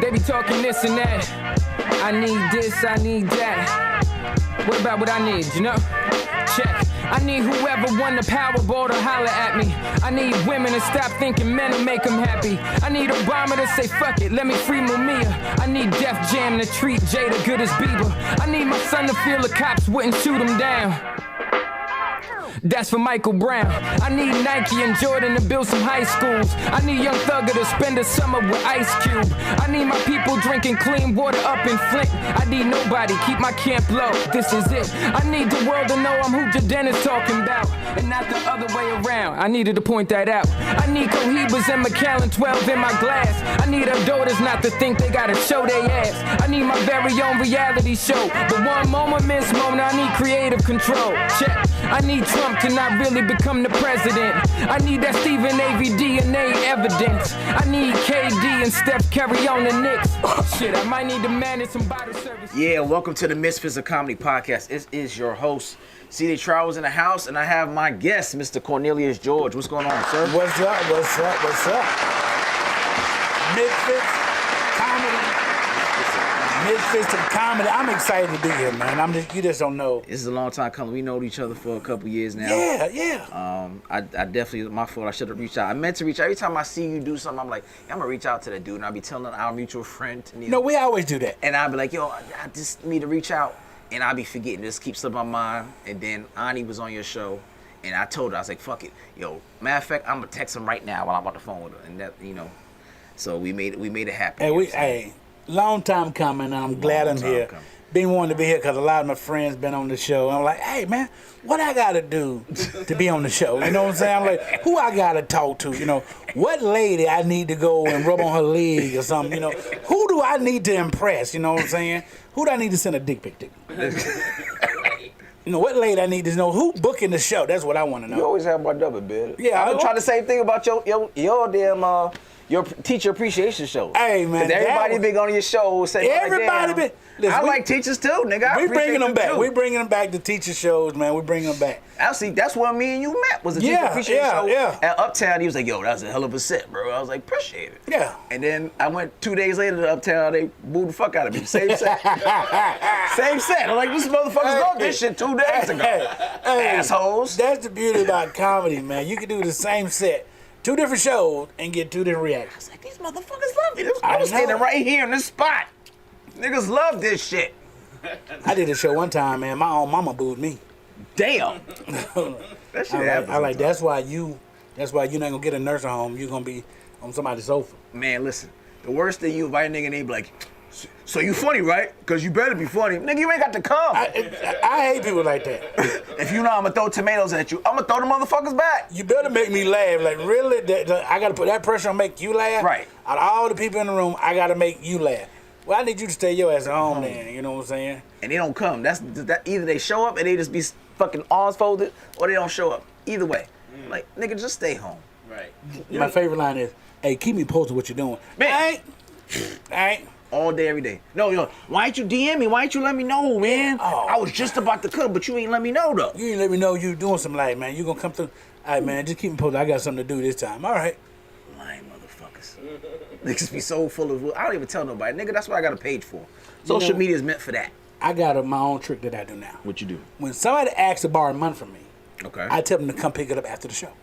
They be talking this and that. I need this, I need that. What about what I need, you know? Check. I need whoever won the Powerball to holler at me. I need women to stop thinking men will make them happy. I need Obama to say fuck it, let me free Mumia. I need Def Jam to treat Jada good as Bieber. I need my son to feel the cops wouldn't shoot him down. That's for Michael Brown. I need Nike and Jordan to build some high schools. I need Young Thugger to spend a summer with Ice Cube. I need my people drinking clean water up in Flint. I need nobody, keep my camp low, this is it. I need the world to know I'm who Jaden is talking about, and not the other way around. I needed to point that out. I need Cohibas and Macallan 12 in my glass. I need our daughters not to think they gotta show their ass. I need my very own reality show. The one moment, miss moment, I need creative control. Check. I need Trump to not really become the president. I need that Stephen A.V. DNA evidence. I need KD and Steph Curry on the Knicks. Shit, I might need to manage some bottle service. Yeah, welcome to the Misfits of Comedy podcast. This is your host, CD Travels in the house, and I have my guest, Mr. Cornelius George. What's going on, sir? What's up? What's up? What's up? Misfits Comedy. Misfits of Comedy. I'm excited to be here, man. You just don't know. This is a long time coming. We know each other for a couple years now. Yeah. I definitely, my fault. I should have reached out. I meant to reach out. Every time I see you do something, I'm like, I'm gonna reach out to that dude, and I'll be telling our mutual friend. No, we always do that. And I'll be like, yo, I just need to reach out, and I'll be forgetting. This keeps slipping my mind. And then Ani was on your show, and I told her, I was like, fuck it, yo. Matter of fact, I'm gonna text him right now while I'm on the phone with her, and that, you know. So we made it happen. Hey, long time coming, and I'm glad I'm here. Been wanting to be here because a lot of my friends been on the show. I'm like, hey, man, what I got to do to be on the show? You know what I'm saying? I'm like, who I got to talk to? You know, what lady I need to go and rub on her leg or something? You know, who do I need to impress? You know what I'm saying? Who do I need to send a dick pic to? You know, what lady I need to know? Who booking the show? That's what I want to know. You always have my number, man. Yeah, I've been trying the same thing about your damn your teacher appreciation show. Hey, man. Because everybody been on your show saying, everybody been. Listen, I like teachers too, nigga. We bringing them back. We bringing them back to teacher shows, man. We bringing them back. Actually, that's where me and you met, was a teacher appreciation show. Yeah. At Uptown, he was like, yo, that was a hell of a set, bro. I was like, appreciate it. Yeah. And then I went 2 days later to Uptown, they booed the fuck out of me. Same set. Same set. I'm like, this motherfuckers love this shit 2 days ago. Assholes. That's the beauty about comedy, man. You can do the same set, 2 different shows, and get 2 different reactions. I was like, these motherfuckers love it. I was standing right here in this spot. Niggas love this shit. I did a show one time, man. My own mama booed me. Damn. That shit happens. I like that's why you're not gonna get a nursing home. You're gonna be on somebody's sofa. Man, listen. The worst thing, you invite a nigga and they be like, so you funny, right? Because you better be funny. Nigga, you ain't got to come. I hate people like that. If you know I'm going to throw tomatoes at you, I'm going to throw the motherfuckers back. You better make me laugh. Like, really? I got to put that pressure on make you laugh? Right. Out of all the people in the room, I got to make you laugh. Well, I need you to stay your ass at home then. You know what I'm saying? And they don't come. That either they show up and they just be fucking arms folded, or they don't show up. Either way. Like, nigga, just stay home. Right. My favorite line is, hey, keep me posted what you're doing. Man. I ain't. All day, every day. No, yo, why ain't you DM me? Why ain't you let me know, man? Oh. I was just about to cook, but you ain't let me know, though. You ain't let me know you doing some light, man. You gonna come through. All right, man, just keep me posted. I got something to do this time. All right. Lying motherfuckers. Niggas be so full of... I don't even tell nobody. Nigga, that's what I got a page for. Social media is meant for that. I got my own trick that I do now. What you do? When somebody asks to borrow money from me, okay, I tell them to come pick it up after the show.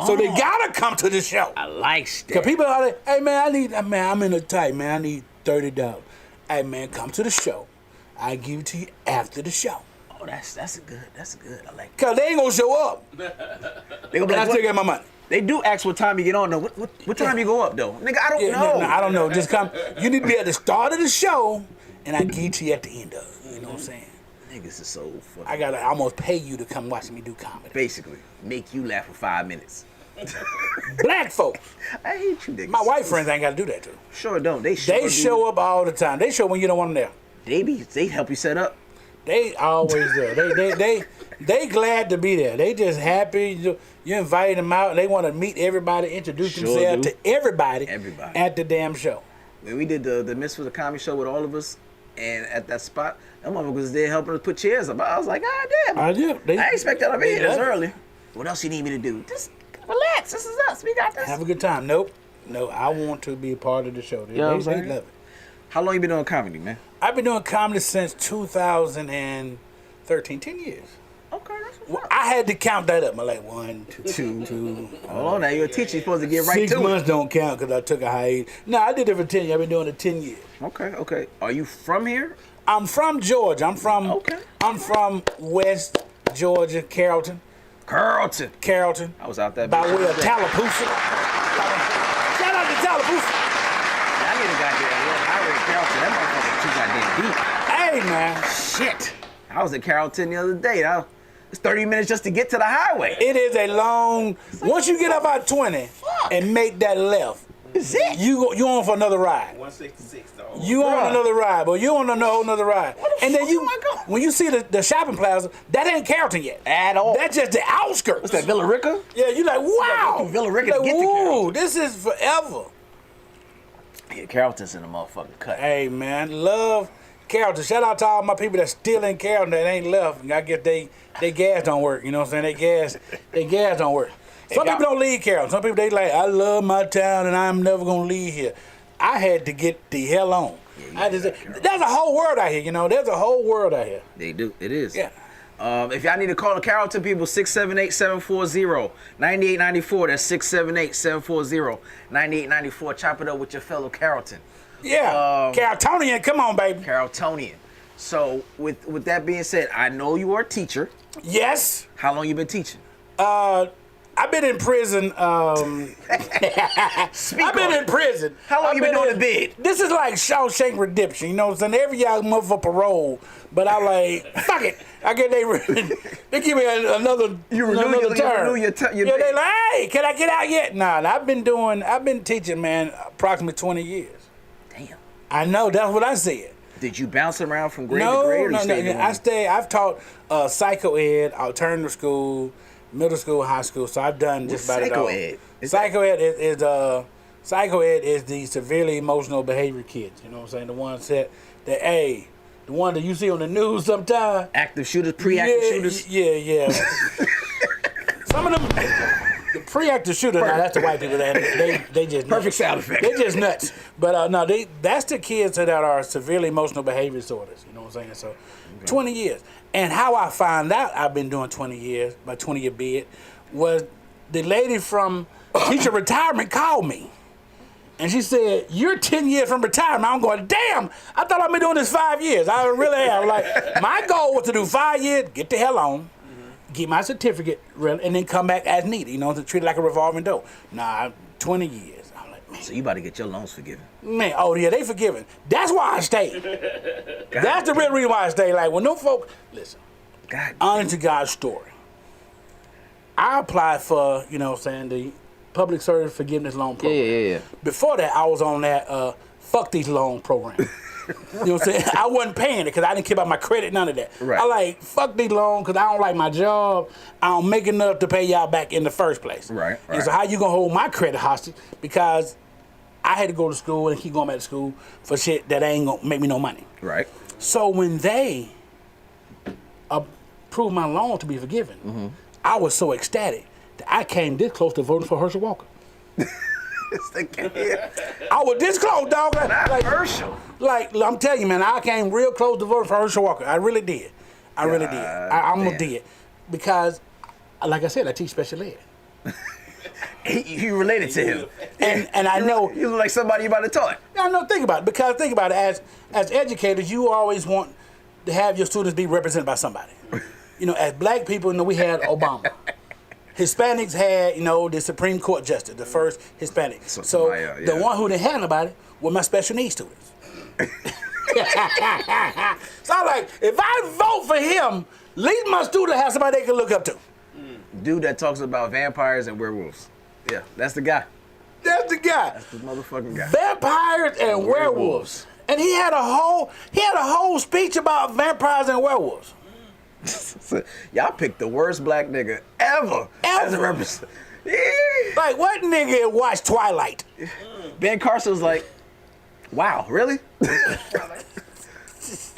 So they gotta come to the show. I like that. Cause people are like, hey man, I'm in a tight, man. I need $30. Hey man, come to the show. I give it to you after the show. Oh, that's good. That's good. I like that. Cause they ain't gonna show up. They gonna be like, I still get my money. They do ask what time you get on though. What time you go up though? Nigga, I don't know. No, I don't know. Just come. You need to be at the start of the show, and I give it to you at the end of it. You know what I'm saying? Niggas is so funny. I gotta almost pay you to come watch me do comedy. Basically, make you laugh for 5 minutes. Black folks. I hate you niggas. My white friends ain't gotta do that too. Sure don't. They show up all the time. They show when you don't want them there. They help you set up. They always there. They glad to be there. They just happy. You invite them out, and they want to meet everybody, introduce themselves to everybody at the damn show. When we did the Misfits of Comedy show with all of us, and at that spot, them motherfuckers was there helping us put chairs up. I was like, God damn. I do. I ain't expect that to be here this early. What else you need me to do? Just relax. This is us. We got this. Have a good time. Nope. No, I want to be a part of the show. They, You know what I'm they saying? love it. How long you been doing comedy, man? I've been doing comedy since 2013, 10 years. Okay, that's what's Well, I had to count that up. I'm like, 1, 2, 2. Hold on now, you're a teacher. You're supposed to get right 6 to months don't count because I took a hiatus. No, I did it for 10 years. I've been doing it 10 years. it. Okay. Are you from here? I'm from Georgia. I'm from West Georgia, Carrollton. Carrollton. Carrollton. I was out there. By way of Tallapoosa. Shout out to Tallapoosa. I need a goddamn little highway in Carrollton. That motherfucker's too goddamn deep. Hey, man. Shit. I was in Carrollton the other day. It's 30 minutes just to get to the highway. It is a long. Once you get up out 20 and make that left, Is it? you on for another ride. 166 though. You on another ride, but you on another ride. And then fuck am I going? when you see the shopping plaza, that ain't Carrollton yet. At all. That's just the outskirts. What's that, Villa Rica? Yeah, you like, wow. go through Villa Rica to Like, get to woo, Carrollton. this is forever. Yeah, Carrollton's in the motherfucking cut. Hey, man, love Carrollton. Shout out to all my people that's still in Carrollton that ain't left. I guess they gas don't work. You know what I'm saying? They gas don't work. Some people don't leave Carrollton. Some people, they like, I love my town and I'm never going to leave here. I had to get the hell on. There's a whole world out here, you know. There's a whole world out here. They do. It is. Yeah. If y'all need to call the Carrollton people, 678-740-9894. That's 678-740-9894. Chop it up with your fellow Carrollton. Yeah. Carrolltonian, come on, baby. Carrolltonian. So, with that being said, I know you are a teacher. Yes. How long you been teaching? I've been in prison. I've been in prison. How long you been doing the bid? This is like Shawshank Redemption. You know what I'm saying? Every year I'm up for parole, but I like, fuck it. I get they give me another term. You renew your yeah, bid. they like, hey, can I get out yet? Nah, I've been teaching, man, approximately 20 years. Damn. I know, that's what I said. Did you bounce around from grade to grade? Or I've taught psycho ed, alternative school, middle school, high school. So I've done just about it all. Psycho ed is the severely emotional behavior kids. You know what I'm saying? The ones that the one that you see on the news sometimes. Active shooters, pre-active shooters. Yeah. Some of them, the pre-active shooter. Now that's the white people. They just Perfect nuts. sound effect. They just nuts. But no, that's the kids that are severely emotional behavior disorders. You know what I'm saying? So, 20 years. And how I found out I've been doing 20 years, my 20-year bid, was the lady from teacher retirement called me. And she said, you're 10 years from retirement. I'm going, damn, I thought I'd been doing this 5 years. I really am. Like, my goal was to do 5 years, get the hell on, get my certificate, and then come back as needed, you know, to treat it like a revolving door. Nah, 20 years. I'm like, man. So you about to get your loans forgiven. Man, oh yeah, they forgiven. That's why I stayed. That's the real reason why I stayed. Like, when them folk, listen, honest to God's story. I applied for, you know what I'm saying, the public service forgiveness loan program. Yeah. Before that, I was on that fuck these loan program. You know what I'm saying? I wasn't paying it because I didn't care about my credit, none of that. Right. I like, fuck these loans because I don't like my job. I don't make enough to pay y'all back in the first place. Right. And so how you going to hold my credit hostage? Because I had to go to school and keep going back to school for shit that ain't going to make me no money. Right. So when they approved my loan to be forgiven, I was so ecstatic that I came this close to voting for Herschel Walker. I was this close, dog. Like Herschel. Like, I'm telling you, man, I came real close to voting for Herschel Walker. I really did. I really did. I almost did. Because, like I said, I teach special ed. You related to him. And I know. You look like somebody you about to taught. I know, think about it. Because think about it, as educators, you always want to have your students be represented by somebody. You know, as black people, you know, we had Obama. Hispanics had, you know, the Supreme Court justice, the first Hispanic. So the one who didn't have nobody were my special needs students. So I'm like, if I vote for him, at least my student has somebody they can look up to. Dude that talks about vampires and werewolves. Yeah, that's the guy. That's the guy. That's the motherfucking guy. Vampires and werewolves. And he had a whole speech about vampires and werewolves. Y'all picked the worst black nigga ever. As a representative. Like, what nigga watched Twilight? Ben Carson was like, wow, really?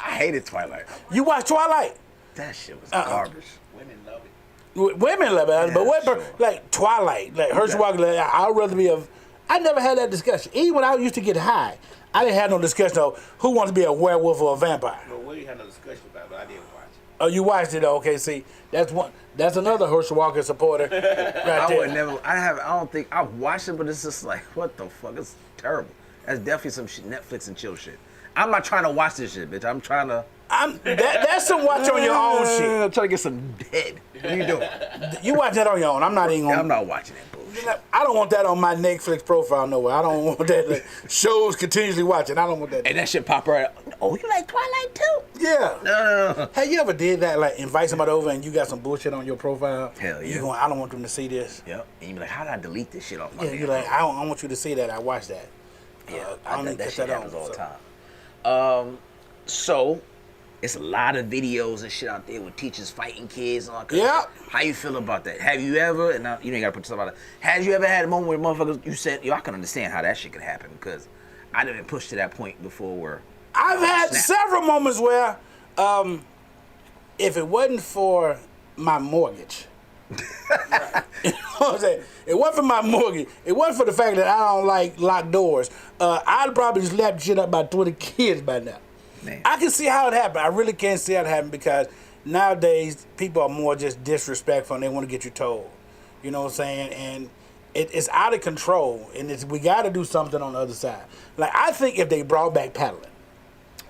I hated Twilight. You watched Twilight? That shit was garbage. Women love it. Women love it, Yeah, but what, sure. like Twilight, like Herschel Walker, like, I'd rather be I never had that discussion. Even when I used to get high, I didn't have no discussion of who wants to be a werewolf or a vampire. No, we didn't have no discussion about it, but I did watch it. Oh, you watched it? Okay, see, that's another Herschel Walker supporter right I there. would never. I don't think I've watched it, but it's just like, what the fuck? It's terrible. That's definitely some shit, Netflix and chill shit. I'm not trying to watch this shit, bitch. I'm trying to. That's some watch on your own shit. I'm trying to get some dead. What are you doing? You watch that on your own. I'm not even. I'm not watching that bullshit. I don't want that on my Netflix profile nowhere. I don't want that shows continuously watching. I don't want that. And that shit pop right. Oh, you like Twilight too? Yeah. No. Have you ever did that? Like invite somebody over and you got some bullshit on your profile. Hell yeah. You going? I don't want them to see this. Yep. And you be like, how did I delete this shit off my? Yeah. You're like, I don't want you to see that. I watched that. Yeah. I don't need that to shit cut happens on, all the so. time. So it's a lot of videos and shit out there with teachers fighting kids and all that. Yeah. How you feel about that? Have you ever? And you ain't gotta put yourself out there. Have you ever had a moment where motherfuckers you said, yo, I can understand how that shit could happen because I didn't push to that point before where. I've had snap. several moments where, if it wasn't for my mortgage, you know what I'm saying? It wasn't for my mortgage. It wasn't for the fact that I don't like locked doors. I'd probably just lapped shit up by 20 kids by now. Man. I can see how it happened. I really can't see how it happened because nowadays people are more just disrespectful and they want to get you told. You know what I'm saying? And it's out of control. And we got to do something on the other side. Like I think if they brought back paddling.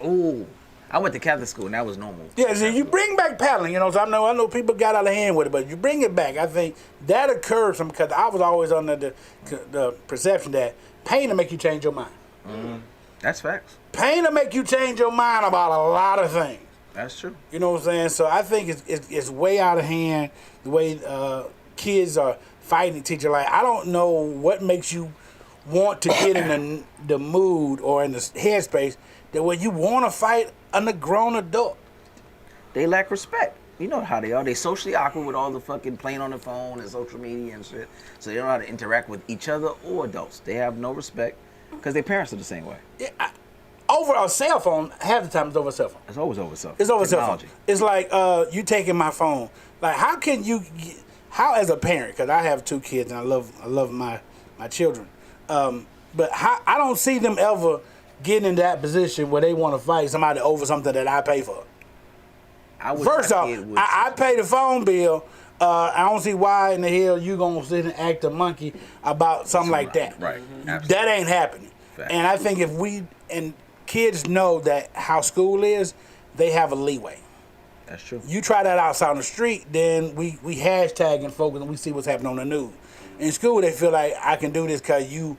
Ooh. I went to Catholic school and that was normal. Yeah, so you bring back paddling, you know. So I know people got out of hand with it, but you bring it back. I think that occurred because I was always under the perception that pain will make you change your mind. Mm-hmm. That's facts. Pain will make you change your mind about a lot of things. That's true. You know what I'm saying? So I think it's way out of hand the way kids are fighting each other. Like I don't know what makes you want to get in the mood or in the headspace that when you want to fight a grown adult. They lack respect. You know how they are. They socially awkward with all the fucking playing on the phone and social media and shit. So they don't know how to interact with each other or adults. They have no respect because their parents are the same way. Yeah, over a cell phone, half the time it's over a cell phone. It's always over cell phone. It's over cell Technology. phone. It's like you taking my phone. Like how can you, how as a parent, because I have 2 kids and I love my children, but I don't see them ever getting in that position where they want to fight somebody over something that I pay for. First off, I pay the phone bill. I don't see why in the hell you gonna sit and act a monkey about something like that. Right. Mm-hmm. That ain't happening. Fact. And I think if kids know that how school is, they have a leeway. That's true. You try that outside on the street, then we hashtagging folks and we see what's happening on the news. In school, they feel like I can do this because you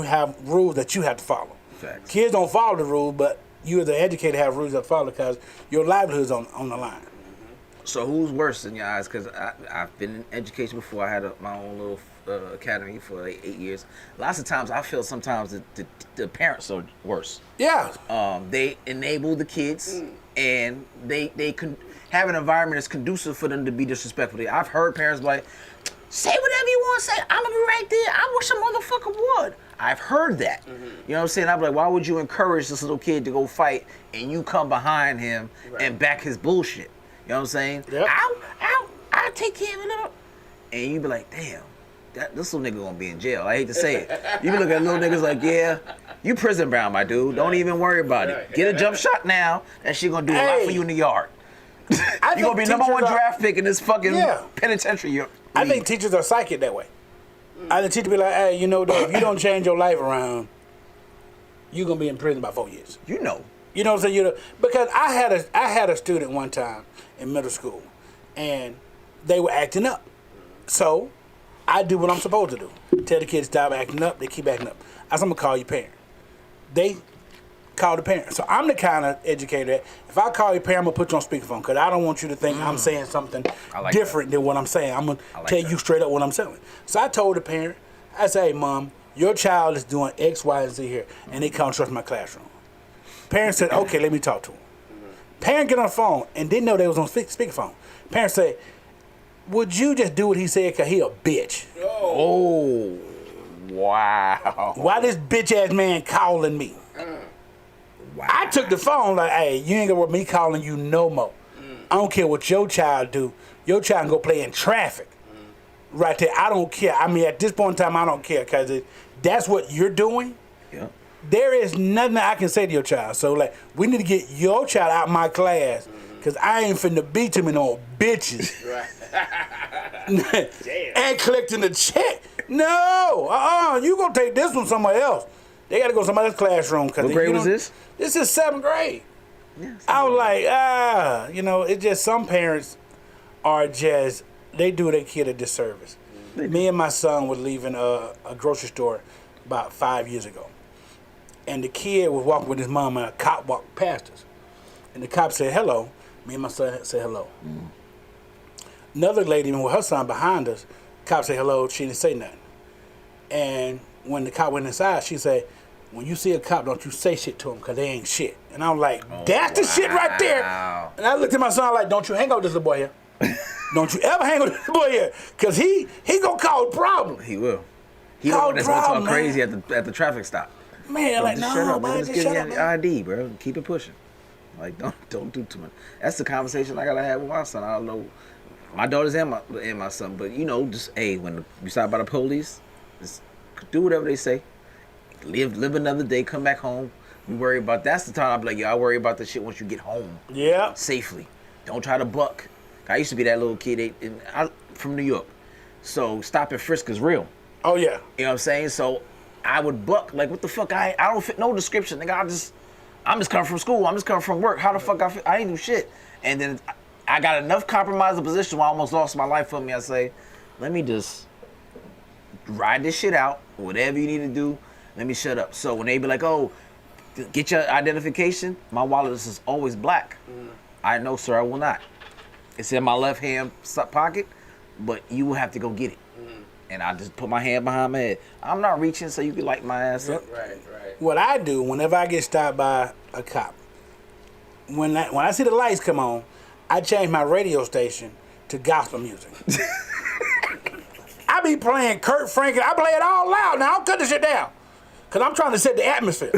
have rules that you have to follow. Facts. Kids don't follow the rules, but you as an educator have rules that follow because your livelihood's on the line. So who's worse in your eyes? Because I've been in education before. I had my own little academy for like 8 years. Lots of times I feel sometimes that the parents are worse. Yeah. They enable the kids and they can have an environment that's conducive for them to be disrespectful. I've heard parents be like, say whatever you want to say. I'm going to be right there. I wish a motherfucker would. I've heard that. You know what I'm saying? I'm like, why would you encourage this little kid to go fight and you come behind him and back his bullshit? You know what I'm saying? Yep. I'll take care of it. And you be like, damn, this little nigga gonna be in jail. I hate to say it. You be looking at little niggas like, yeah, you prison bound, my dude. Don't even worry about it. Get a jump shot now. That shit gonna do a lot for you in the yard. You gonna be number 1 draft pick in this fucking penitentiary. I think teachers are psychic that way. I think teachers be like, hey, you know, though, if you don't change your life around, you're gonna be in prison by 4 years. You know. You know what I'm saying? Because I had a student one time in middle school, and they were acting up. So I do what I'm supposed to do. Tell the kids stop acting up. They keep acting up. I said, I'm gonna call your parent. They call the parent. So I'm the kind of educator that if I call your parent, I'm gonna put you on speakerphone because I don't want you to think I'm saying something different than what I'm saying. I'm gonna tell you straight up what I'm saying. So I told the parent, I said, hey, Mom, your child is doing X, Y, and Z here, and they can't trust my classroom. Parents said, okay, let me talk to him. Parent get on the phone and didn't know they was on speakerphone. Parents say, would you just do what he said because he a bitch? Oh, wow. Why this bitch ass man calling me? Wow. I took the phone like, hey, you ain't gonna want me calling you no more. I don't care what your child do. Your child can go play in traffic. Right there, I don't care. I mean, at this point in time, I don't care because that's what you're doing, Yeah. there is nothing I can say to your child. So like, we need to get your child out of my class, cause I ain't finna beat too many no bitches. And collecting the check. No, you gonna take this one somewhere else. They gotta go to somebody's classroom. Cause What grade was this? This is 7th grade. Yeah, I was like, it's just some parents are just, they do their kid a disservice. Me and my son was leaving a grocery store about 5 years ago. And the kid was walking with his mom and a cop walked past us. And the cop said hello. Me and my son said hello. Another lady with her son behind us, cop said hello, she didn't say nothing. And when the cop went inside, she said, when you see a cop, don't you say shit to them, because they ain't shit. And I'm like, that's the shit right there. And I looked at my son like, don't you hang out with this little boy here. Don't you ever hang out with this boy here, because he gonna cause a problem. He will. He the one that's gonna talk crazy at the traffic stop. Man, like, just no, shut up, man, just just give shut me up, your man. ID, bro. Keep it pushing. Like, don't do too much. That's the conversation I gotta have with my son. I don't know, my daughters and my son, but just when you stop by the police, just do whatever they say. Live another day. Come back home. We worry about. That's the time I'm like, I worry about the shit once you get home. Yeah. Safely. Don't try to buck. I used to be that little kid from New York, so stop and frisk is real. Oh yeah. You know what I'm saying? So I would buck. Like, what the fuck? I don't fit no description. Nigga, I'm just coming from school. I'm just coming from work. How the fuck I ain't do shit. And then I got enough compromising position where I almost lost my life for me. I say, let me just ride this shit out. Whatever you need to do, let me shut up. So when they be like, oh, get your identification, my wallet is always black. I know, sir, I will not. It's in my left hand pocket, but you will have to go get it. And I just put my hand behind my head. I'm not reaching so you can light my ass up. Right. What I do whenever I get stopped by a cop, when I see the lights come on, I change my radio station to gospel music. I be playing Kurt Franklin. I play it all loud. Now, I'll cut this shit down. Because I'm trying to set the atmosphere.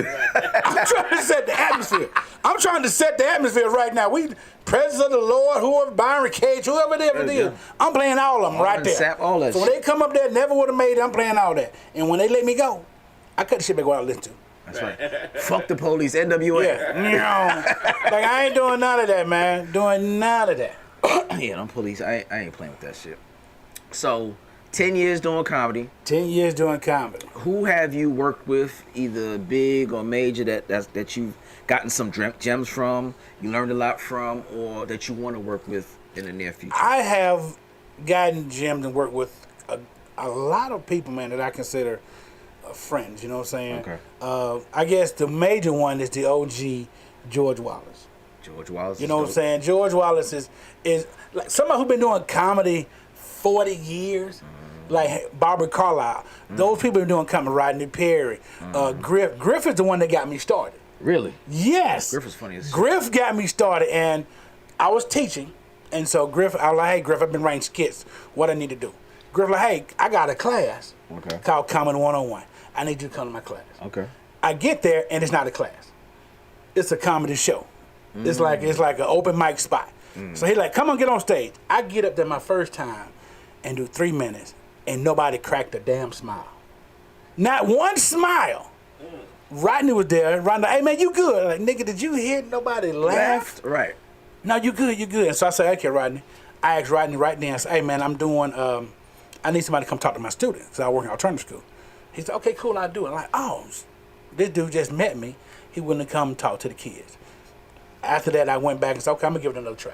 I'm trying to set the atmosphere. I'm trying to set the atmosphere right now. We, presence of the Lord, whoever, Byron Cage, whoever it is, I'm playing all of them right there. Sap, all that so when they come up there, never would have made it, I'm playing all that. And when they let me go, I cut the shit back out and listen to. That's right. Fuck the police, NWA. Yeah. Like, I ain't doing none of that, man. Doing none of that. Yeah, them police, I ain't playing with that shit. So, 10 years doing comedy. 10 years doing comedy. Who have you worked with, either big or major, that you've gotten some gems from, you learned a lot from, or that you want to work with in the near future? I have gotten gems and worked with a lot of people, man, that I consider friends, you know what I'm saying? Okay. I guess the major one is the OG George Wallace. George Wallace. You know what I'm saying? George Wallace is like somebody who's been doing comedy 40 years. Like Barbara Carlisle. Those people been doing comedy. Rodney Perry. Griff is the one that got me started. Really? Yes. Griff is funny as shit. Griff got me started, and I was teaching. And so Griff, I was like, hey, Griff, I've been writing skits. What I need to do? Griff like, hey, I got a class called Comedy 101. I need you to come to my class. Okay. I get there, and it's not a class. It's a comedy show. It's like an open mic spot. So he like, come on, get on stage. I get up there my first time and do 3 minutes, and nobody cracked a damn smile. Not one smile. Rodney was there. Rodney, hey man, you good? Like, nigga, did you hear nobody laugh? Right. No, you good, you good. And so I said, okay, Rodney. I asked Rodney right then, I said, hey man, I'm doing, I need somebody to come talk to my students, because I work in alternative school. He said, okay, cool, I'll do it. I'm like, oh, this dude just met me. He wouldn't come talk to the kids. After that, I went back and said, okay, I'm gonna give it another try.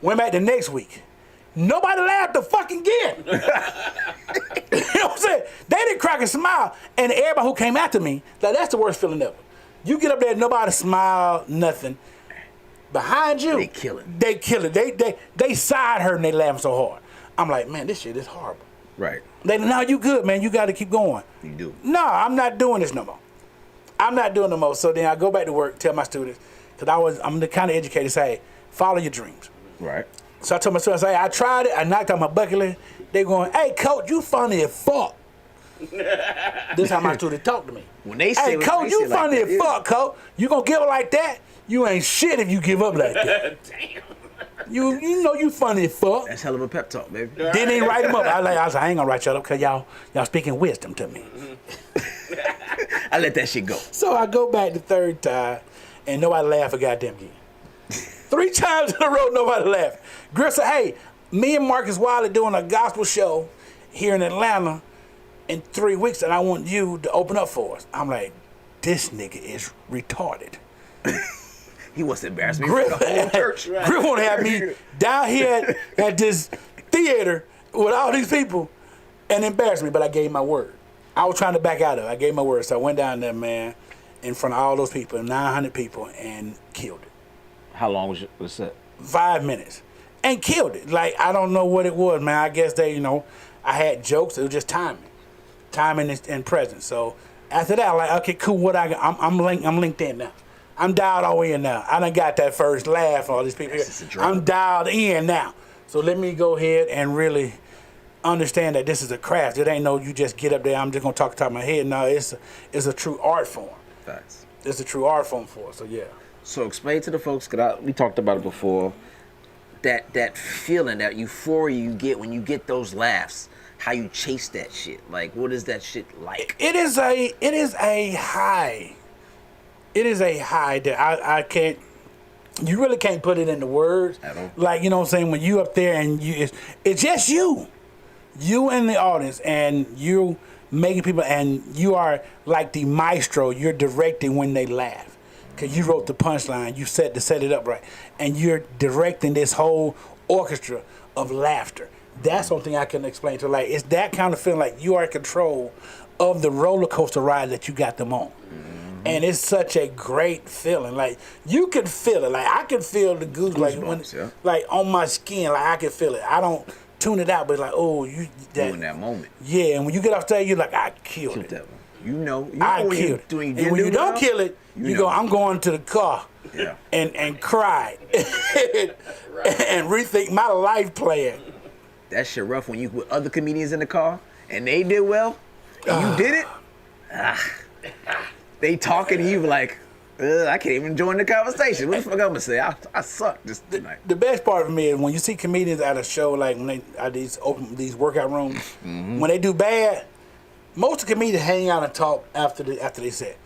Went back the next week. Nobody laughed the fucking again. You know what I'm saying? They didn't crack a smile. And everybody who came after me, like, that's the worst feeling ever. You get up there, nobody smile, nothing. Behind you, They kill it. They kill it. They side hurt and they laughing so hard. I'm like, man, this shit is horrible. Right. They, no, you good, man. You got to keep going. You do. No, I'm not doing this no more. I'm not doing no more. So then I go back to work, tell my students, because I'm the kind of educator, say, follow your dreams. Right. So I told my students, I tried it, I knocked out my bucket list. They going, hey, coach, you funny as fuck. This is how my students talk to me. When they say, hey, coach, you funny like that, as fuck, coach. You gonna give up like that? You ain't shit if you give up like that. Damn. You know you funny as fuck. That's hell of a pep talk, baby. Then they write them up. I was like, I ain't gonna write y'all up because y'all speaking wisdom to me. I let that shit go. So I go back the third time, and nobody laughed a goddamn again. 3 times in a row, nobody laughed. Grill said, hey, me and Marcus Wiley doing a gospel show here in Atlanta in 3 weeks, and I want you to open up for us. I'm like, this nigga is retarded. He wants to embarrass me Grill, for the whole church. Grill want to have me down here at this theater with all these people and embarrass me, but I gave my word. I was trying to back out of it. I gave my word, so I went down there, man, in front of all those people, 900 people, and killed it. How long was that? 5 minutes. And killed it. Like, I don't know what it was, man. I guess they, I had jokes. It was just timing. Timing and presence. So after that, I'm like, okay, cool, what I got? I'm linked in now. I'm dialed all in now. I done got that first laugh from all these people here. I'm dialed in now. So let me go ahead and really understand that this is a craft. It ain't no you just get up there, I'm just gonna talk top of my head. No, it's a true art form. Facts. It's a true art form for us, so yeah. So explain to the folks, because we talked about it before, that feeling, that euphoria you get when you get those laughs, how you chase that shit. Like, what is that shit like? It is a high. It is a high that I can't, you really can't put it into words. At all. Like, you know what I'm saying, when you up there and it's just you and the audience, and you making people, and you are like the maestro, you're directing when they laugh. Because you wrote the punchline, you set it up right, and you're directing this whole orchestra of laughter. That's something I can explain to, like, it's that kind of feeling, like you are in control of the roller coaster ride that you got them on. And it's such a great feeling. Like, you can feel it. Like, I can feel the goose, like, when, yeah. like on my skin. Like, I can feel it. I don't tune it out, but like, oh, you in that moment. Yeah, and when you get off stage, you're like, I killed it. That one. You know I when killed it. doing And when you don't kill it, you go, I'm going to the car and cry and rethink my life plan. That shit rough when you with other comedians in the car and they did well and you did it. They talking to you like, I can't even join the conversation. What the fuck I'm gonna say? I suck this tonight. The best part for me is when you see comedians at a show, like when they at these workout rooms, when they do bad, most of the comedians hang out and talk after they set.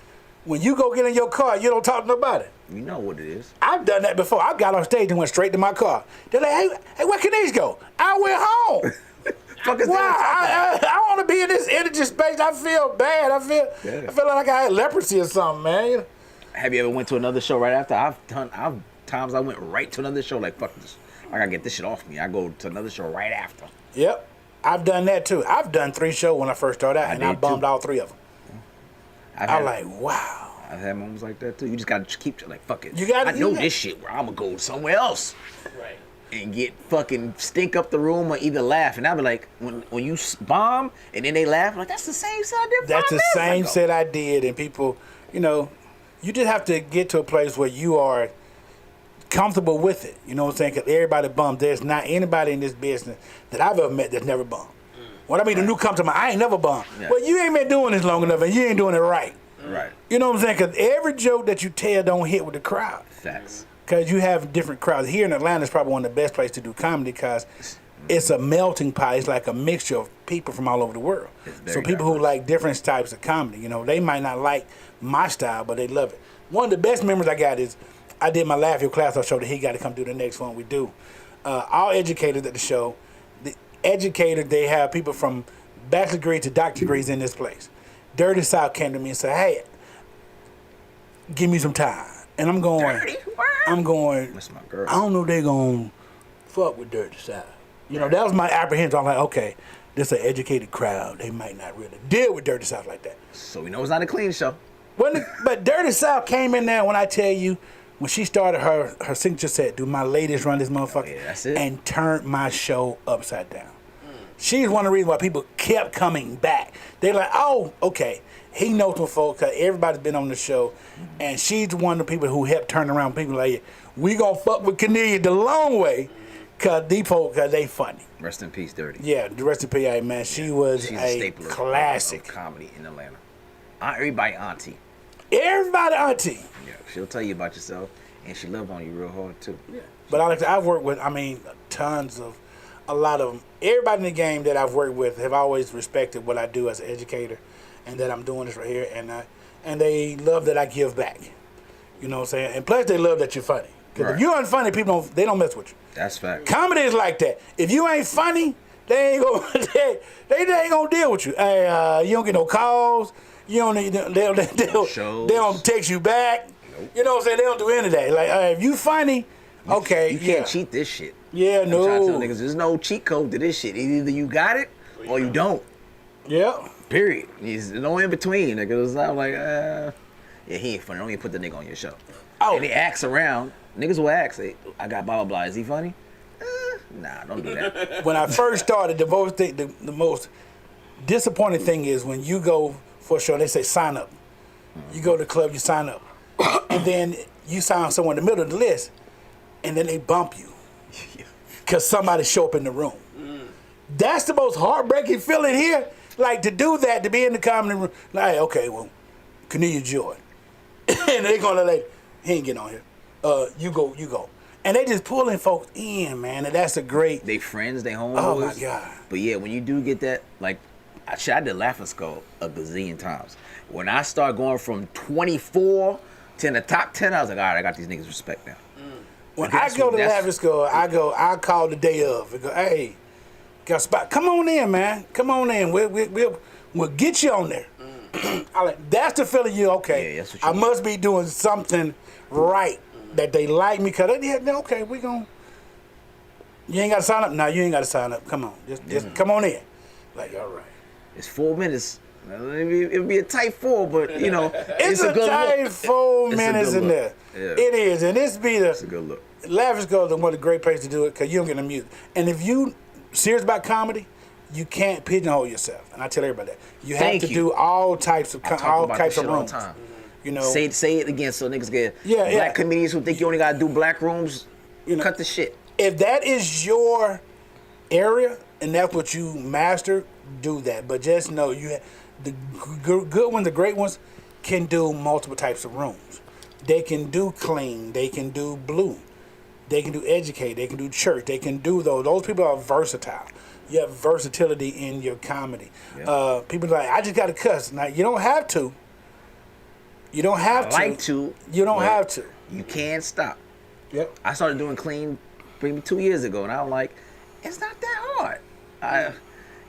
When you go get in your car, you don't talk to nobody. You know what it is. I've done that before. I got on stage and went straight to my car. They're like, hey, where can these go? I went home. Fuck is Wow, that? I want to be in this energy space. I feel bad. I feel like I had leprosy or something, man. Have you ever went to another show right after? I've times I went right to another show like, fuck this. I gotta get this shit off me. I go to another show right after. Yep. I've done that too. I've done 3 shows when I first started out, and I bummed all 3 of them. I'm like, wow. I've had moments like that too. You just gotta keep like, fuck it. I know this shit where I'm gonna go somewhere else. Right. And get fucking stink up the room or either laugh. And I'll be like, when you bomb and then they laugh, I'm like, that's the same set I did 5 That's the minutes same ago. set I did, and people, you just have to get to a place where you are comfortable with it. You know what I'm saying? Because everybody bummed. There's not anybody in this business that I've ever met that's never bummed. What I mean, the new come to mind, I ain't never bummed. Yeah. Well, you ain't been doing this long enough, and you ain't doing it right. Right. You know what I'm saying? Because every joke that you tell don't hit with the crowd. Facts. Because you have different crowds. Here in Atlanta is probably one of the best places to do comedy because it's a melting pot. It's like a mixture of people from all over the world. So people who like different types of comedy, they might not like my style, but they love it. One of the best memories I got is I did my Laugh Your Class Off show that he got to come do the next one we do. All educators at the show, the educators, they have people from bachelor degree to doctor degrees in this place. Dirty South came to me and said, hey, give me some time. And I'm going, That's my girl. I don't know if they're going to fuck with Dirty South. That was my apprehension. I'm like, okay, this is an educated crowd. They might not really deal with Dirty South like that. So we know it's not a clean show. But Dirty South came in there when I tell you, when she started her signature set, do my ladies run this motherfucker, yeah, that's it. And turned my show upside down. She's one of the reasons why people kept coming back. They're like, oh, okay, he knows some folks, because everybody's been on the show, and she's one of the people who helped turn around people like, we gonna fuck with Cornelia the long way, because these folks, they funny. Rest in peace, Dirty. Yeah, the rest of PA, man, she's a staple classic. of comedy in Atlanta. Everybody auntie. Everybody auntie. Yeah, she'll tell you about yourself, and she love on you real hard too. Yeah. But I've worked with, a lot of them. Everybody in the game that I've worked with have always respected what I do as an educator. and that I'm doing this right here, and they love that I give back. You know what I'm saying? And plus, they love that you're funny. Because if you're unfunny, people don't mess with you. That's fact. Comedy is like that. If you ain't funny, they ain't gonna they ain't gonna deal with you. Hey, you don't get no calls. You don't need they don't text you back. Nope. You know what I'm saying? They don't do any of that. Like if you funny, okay, you can't cheat this shit. Yeah, no. I'm trying to tell niggas, there's no cheat code to this shit. Either you got it or you don't. Yeah. Period. There's no in between. Nigga, it's not like yeah, he ain't funny. Don't even put the nigga on your show. Oh. And they ask around. Niggas will ask, hey, I got blah, blah, blah. Is he funny? Nah, don't do that. When I first started, the most disappointing thing is when you go for a show, they say sign up. You go to the club, you sign up. And then you sign someone in the middle of the list, and then they bump you. Because somebody show up in the room. That's the most heartbreaking feeling here. Like, to do that, to be in the comedy room. Like, okay, well, Cornelia Joy. And they gonna like, he ain't getting on here. You go. And they just pulling folks in, man, and that's a great... They friends, they homeboys. Oh, my God. But yeah, when you do get that, like, I did Laughing Skull a gazillion times. When I start going from 24 to in the top 10, I was like, all right, I got these niggas respect now. When I go to Laughing Skull, I call the day of and go, hey, got a spot. Come on in, man. Come on in. We'll get you on there. I like, that's the feeling okay. Yeah, that's what I must be doing something right. That they like me because okay, we gon'. You ain't got to sign up. No, you ain't got to sign up. Come on, just come on in. Like, all right. It's 4 minutes. It'll be a tight 4, but it's a tight look. 4 minutes in there. Yeah. It is, and it's a good look. Laughing Skull is one of the great places to do it because you don't get no music. And if you serious about comedy, you can't pigeonhole yourself. And I tell everybody that you have to do all types of rooms. All the time. Say it again so niggas get black comedians who think you only gotta do black rooms. Cut the shit. If that is your area and that's what you master, do that. But just know the good ones, the great ones, can do multiple types of rooms. They can do clean. They can do blue. They can do educate. They can do church. They can do those. Those people are versatile. You have versatility in your comedy. Yeah. People are like, I just got to cuss. Now you don't have to. You don't have to. Like to. You don't have to. You can't stop. Yep. I started doing clean maybe 2 years ago, and I'm like, it's not that hard.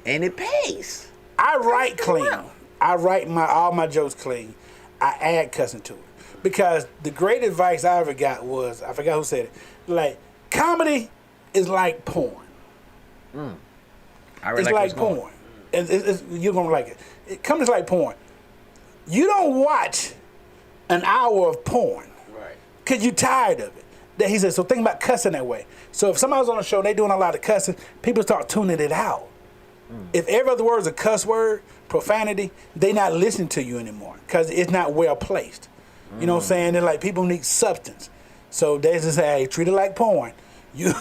And it pays. I write clean. Well. I write all my jokes clean. I add cussing to it. Because the great advice I ever got was, I forgot who said it, like, comedy is like porn. It's like porn. You're going to like it. Comedy's like porn. You don't watch an hour of porn because you're tired of it. He said, so think about cussing that way. So if somebody's on a show, they doing a lot of cussing, people start tuning it out. If every other word is a cuss word, profanity, they not listening to you anymore because it's not well placed. You know what I'm saying? They're like, people need substance. So they just say, hey, treat it like porn. You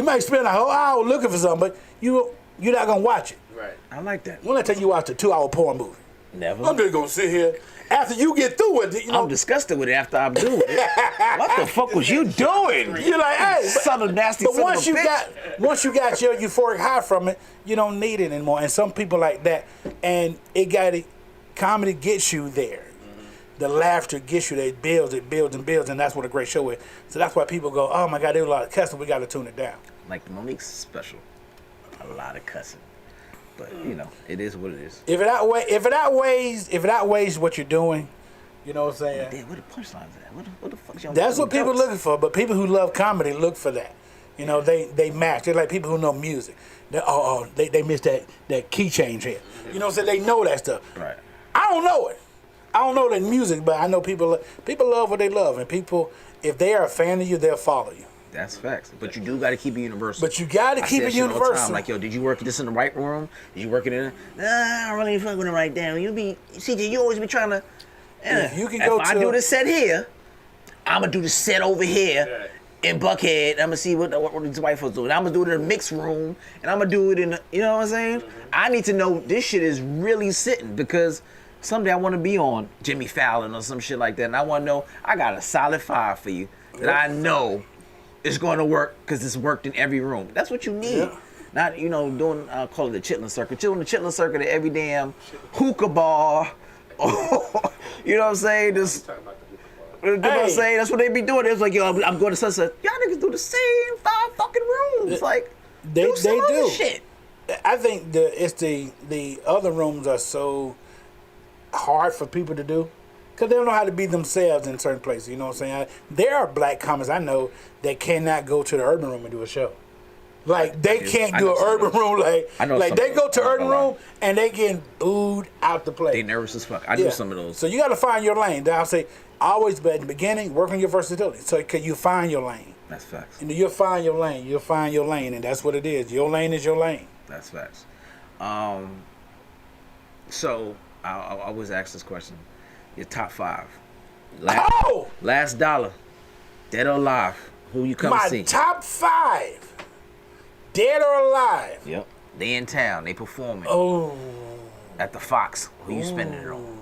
might spend a whole hour looking for something, but you're not going to watch it. Right. I like that. When I tell you watch a 2-hour porn movie. Never. I'm just going to sit here. After you get through with it, I'm disgusted with it after I'm through with it. What the fuck was you doing? You're like, hey. Son of nasty but son once of a bitch. Once you got your euphoric high from it, you don't need it anymore. And some people like that. And comedy gets you there. The laughter gets you there. It builds, and that's what a great show is. So that's why people go, oh my God, there's a lot of cussing. We got to tune it down. Like Monique's special. A lot of cussing. But it is what it is. If it outweighs what you're doing, you know what I'm saying? Damn, where the punchlines at? What the fuck y'all? That's what people are looking for. But people who love comedy look for that. They match. They're like people who know music. They missed that key change here. You know what I'm saying? They know that stuff. Right. I don't know it. I don't know the music, but I know people love what they love, and people, if they are a fan of you, they'll follow you. That's facts. But you do got to keep it universal. But you got to keep it universal. Like, yo, did you work this in the right room? Did you work it in? Nah, I don't really fuck with it right now. CJ, you always be trying to. If I do the set here, I'm gonna do the set over here in Buckhead. I'm gonna see what these white folks do. And I'm gonna do it in the mixed room, and I'm gonna do it in. You know what I'm saying? I need to know this shit is really sitting because someday I want to be on Jimmy Fallon or some shit like that, and I want to know I got a solid 5 for you that I know. It's going to work because it's worked in every room. That's what you need. Yeah. Not doing call it the chitlin circuit. Chilling the chitlin circuit at every damn hookah bar. You know what I'm saying? Just, you know what I'm saying? That's what they be doing. It's like, yo, I'm going to Sunset. Y'all niggas do the same 5 fucking rooms. Like, they do shit. I think the other rooms are so hard for people to do because they don't know how to be themselves in certain places. You know what I'm saying? There are black comics I know that cannot go to the urban room and do a show. Like they can't do an urban room. Like they go to urban room and they getting booed out the place. They nervous as fuck. I do some of those. So you got to find your lane. I'll say always, but at the beginning, work on your versatility. So can you find your lane? That's facts. And you'll find your lane. You'll find your lane, and that's what it is. Your lane is your lane. That's facts. So I always ask this question: your top 5. Last dollar, dead or alive? Who you come see? My top 5, dead or alive. Yep. They in town. They performing. Oh. At the Fox. Who you spending it on?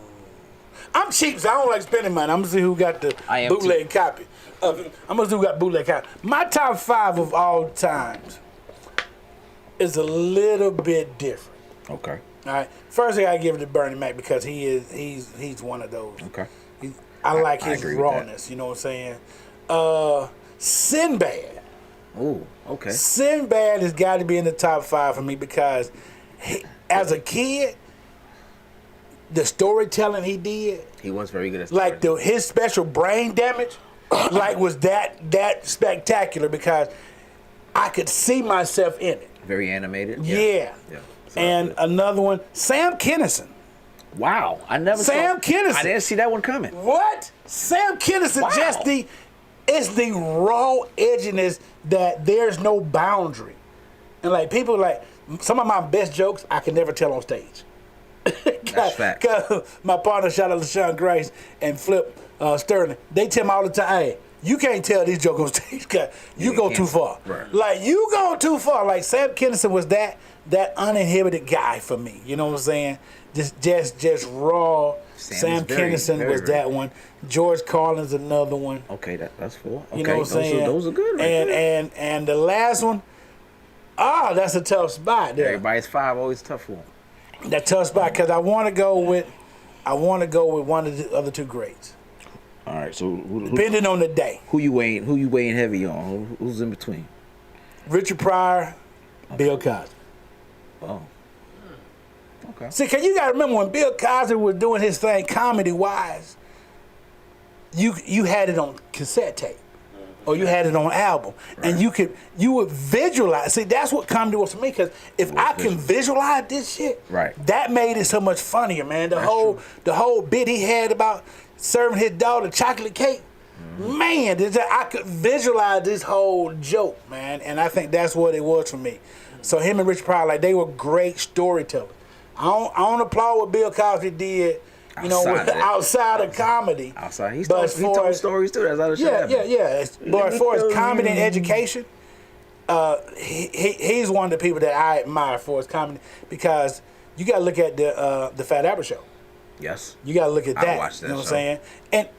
I'm cheap, so I don't like spending money. I'm gonna see who got the bootleg copy of it. I'm gonna see who got bootleg copy. My top 5 of all times is a little bit different. Okay. All right. First, I gotta give it to Bernie Mac because he's one of those. Okay. I like his rawness. You know what I'm saying? Sinbad. Ooh. Okay. Sinbad has got to be in the top 5 for me because as a kid, the storytelling he did. He was very good at storytelling. Like his special brain damage, was that spectacular because I could see myself in it. Very animated. Yeah. And another one, Sam Kinison. Wow, I never Sam Kinison. I didn't see that one coming. What? Sam Kinison, Wow. It's the raw edginess that there's no boundary. And like people like some of my best jokes I can never tell on stage. That's fact. Cause my partner, shout out to Sean Grace and Flip Sterling, they tell me all the time, hey, you can't tell these jokes on stage cause you go too far. Right. Like you go too far. Like Sam Kinison was that uninhibited guy for me. You know what I'm saying? Just raw. Sam Kinison was that one. George Carlin's another one. Okay, that's cool. Okay, You know what I'm saying? Those are good. Right and the last one, that's a tough spot there. Everybody's 5 always tough for them. That tough spot because I want to go with one of the other 2 greats. All right, so Depending on the day. Who you weighing heavy on? Who's in between? Richard Pryor, Bill Cosby. Oh. Okay. See, cause you gotta remember when Bill Cosby was doing his thing comedy wise, you had it on cassette tape. Or you had it on album. Right. And you would visualize. See, that's what comedy was for me, because if I can visualize this shit, that made it so much funnier, man. The whole bit he had about serving his daughter chocolate cake, man, I could visualize this whole joke, man. And I think that's what it was for me. So him and Rich Pryor, like, they were great storytellers. I don't applaud what Bill Cosby did, outside of comedy. Outside, he told stories too. That's how it should happen. Yeah. But as far as comedy and education, he's one of the people that I admire for his comedy, because you got to look at the Fat Albert Show. Yes. You got to look at that. I watched that. You know what I'm saying? And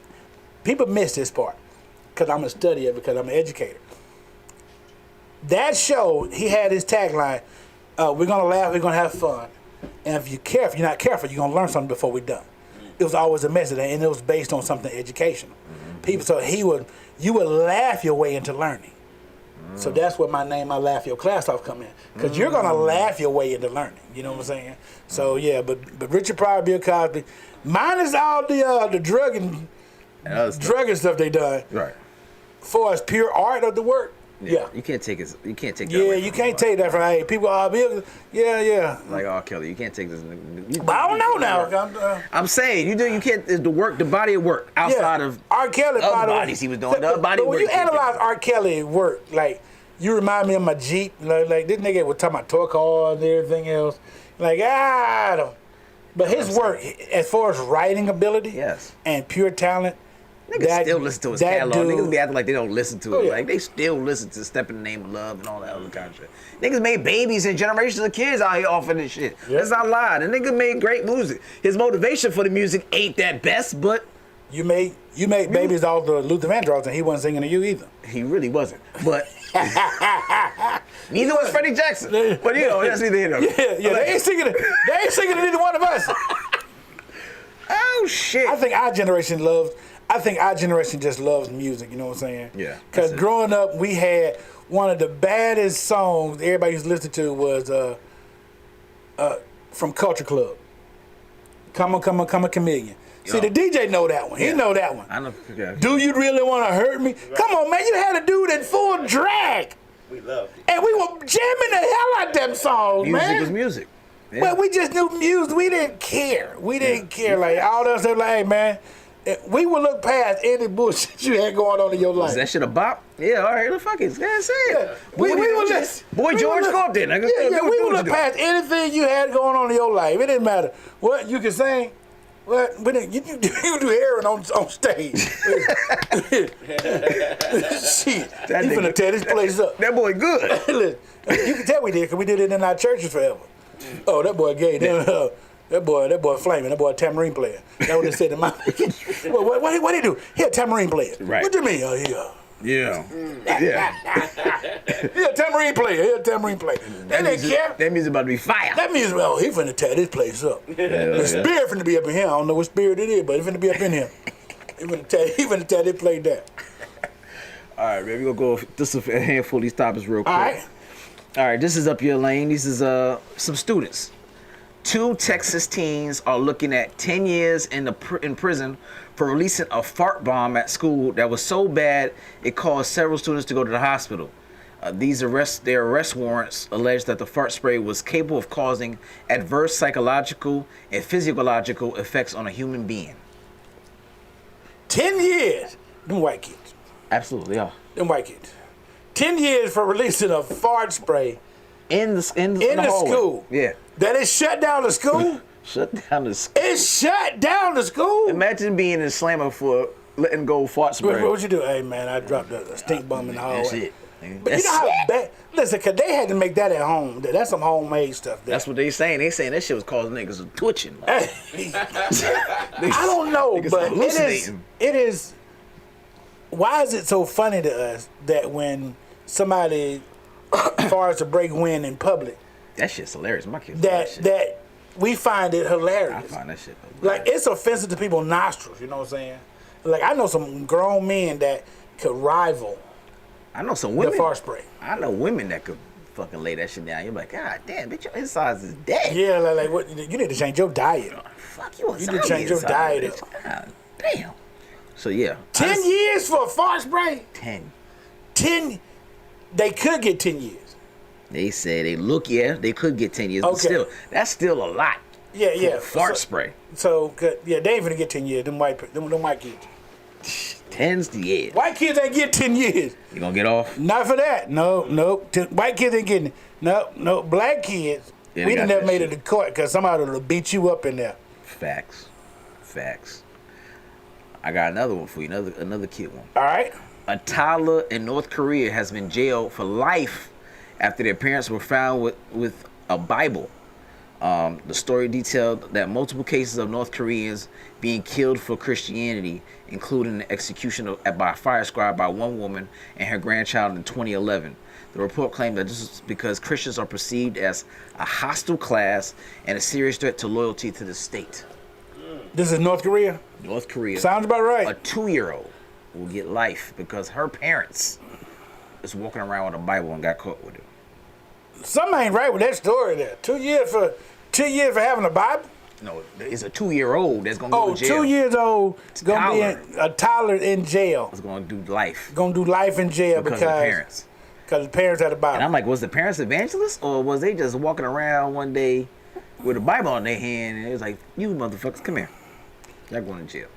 people miss this part because I'm a studier, because I'm an educator. That show, he had his tagline: "We're gonna laugh, we're gonna have fun, and if you're not careful, you're gonna learn something before we're done." It was always a message, and it was based on something educational. So you would laugh your way into learning. So that's where my name, I Laugh Your Class Off, come in, because you're gonna laugh your way into learning. You know what I'm saying? So yeah, but Richard Pryor, Bill Cosby, minus all the drug and stuff they done. Right. For as pure art of the work. Yeah. You can't take it. You can't take that. Yeah, you can't take that from people. Yeah. Like R. Kelly, you can't take this. But I don't know now. I'm saying you can't. The body of work outside of R. Kelly. Other bodies he was doing. The body but work. When you analyze R. Kelly work, like, you remind me of my Jeep. Like this nigga was talking about toy cars and everything else. Like, I don't. But his work, as far as writing ability, and pure talent. Niggas still listen to his catalog. Dude, niggas be acting like they don't listen to it. Yeah. Like, they still listen to Step in the Name of Love and all that other kind of shit. Niggas made babies and generations of kids out here off of this shit. That's not lie. The nigga made great music. His motivation for the music ain't that best, but You made babies all the Luther Vandross, and he wasn't singing to you either. He really wasn't. But neither was Freddie Jackson. But that's neither here nor there. Yeah. They ain't singing to neither one of us. Oh shit. I think our generation just loves music. You know what I'm saying? Yeah. Because growing up, we had one of the baddest songs everybody used to listen to was from Culture Club. Come on, chameleon. See, the DJ know that one. He know that one. I know. Yeah. Do you really want to hurt me? Come on, man. You had a dude in full drag. We loved it. And we were jamming the hell out them songs, man. Music is music. Yeah. Well, we just knew music. We didn't care. Like, all of us, they were like, hey, man, we would look past any bullshit you had going on in your life. Is that shit a bop? Yeah, all right, fuck it. That's it. Yeah. We George, go up there, nigga. Yeah, we would look past anything you had going on in your life. It didn't matter what you could sing. Well, you do heroin on stage. Shit, he finna tear this place up. That boy good. Listen, you can tell we did, because we did it in our churches forever. Oh, that boy gay. That boy flaming. That boy a tambourine player. That's what they said in my. What he do? He a tambourine player. Right. What you mean? Oh, Yeah. he a tambourine player. They didn't care. That means about to be fire. That means, well, he finna tear this place up. The spirit finna be up in here. I don't know what spirit it is, but it finna be up in here. He finna tear this place down. All right, man, we're going to go just a handful of these topics real quick. All right, this is up your lane. This is some students. 2 Texas teens are looking at 10 years in prison for releasing a fart bomb at school that was so bad it caused several students to go to the hospital. Their arrest warrants allege that the fart spray was capable of causing adverse psychological and physiological effects on a human being. 10 years. Them white kids. Absolutely, yeah. Them white kids. 10 years for releasing a fart spray in the school. Yeah. That it shut down the school? Shut down the school. It shut down the school? Imagine being in slammer for letting go fart spray. What you do? Hey, man, I dropped a stink bomb in the hallway. That's it. But you know how bad? Listen, because they had to make that at home. That's some homemade stuff. There. That's what they saying. They saying that shit was causing niggas twitching. I don't know, but it is. Why is it so funny to us that when somebody farts a break wind in public, that shit's hilarious. My kids that we find it hilarious. I find that shit hilarious. Like, it's offensive to people's nostrils. You know what I'm saying? Like, I know some grown men that could rival. I know some women. The fart spray. I know women that could fucking lay that shit down. You're like, God damn, bitch, your insides is dead. Yeah, like what? You need to change your diet. Fuck you. You need to change your diet. God damn. So yeah. 10 years for a fart spray? 10. They could get 10 years. They said they could get 10 years. Okay. But still, that's still a lot. Yeah. Fart spray. So, they ain't gonna get 10 years. Them white kids. 10's the year. White kids ain't get 10 years. You gonna get off? Not for that. No. White kids ain't getting it. No. Black kids, we done never made it to court because somebody will beat you up in there. Facts. I got another one for you, another kid one. All right. A toddler in North Korea has been jailed for life after their parents were found with a Bible. The story detailed that multiple cases of North Koreans being killed for Christianity, including the execution by a fire squad by one woman and her grandchild in 2011. The report claimed that this is because Christians are perceived as a hostile class and a serious threat to loyalty to the state. This is North Korea? North Korea. Sounds about right. A 2-year-old will get life because her parents is walking around with a Bible and got caught with it. Something ain't right with that story there. 2 years for having a Bible? No, it's a 2-year-old that's gonna go to jail. 2 years old gonna be a toddler in jail. It's gonna do life. Gonna do life in jail because of the parents. Because the parents had a Bible. And I'm like, was the parents evangelists or was they just walking around one day with a Bible in their hand and it was like, you motherfuckers, come here. Y'all going to jail.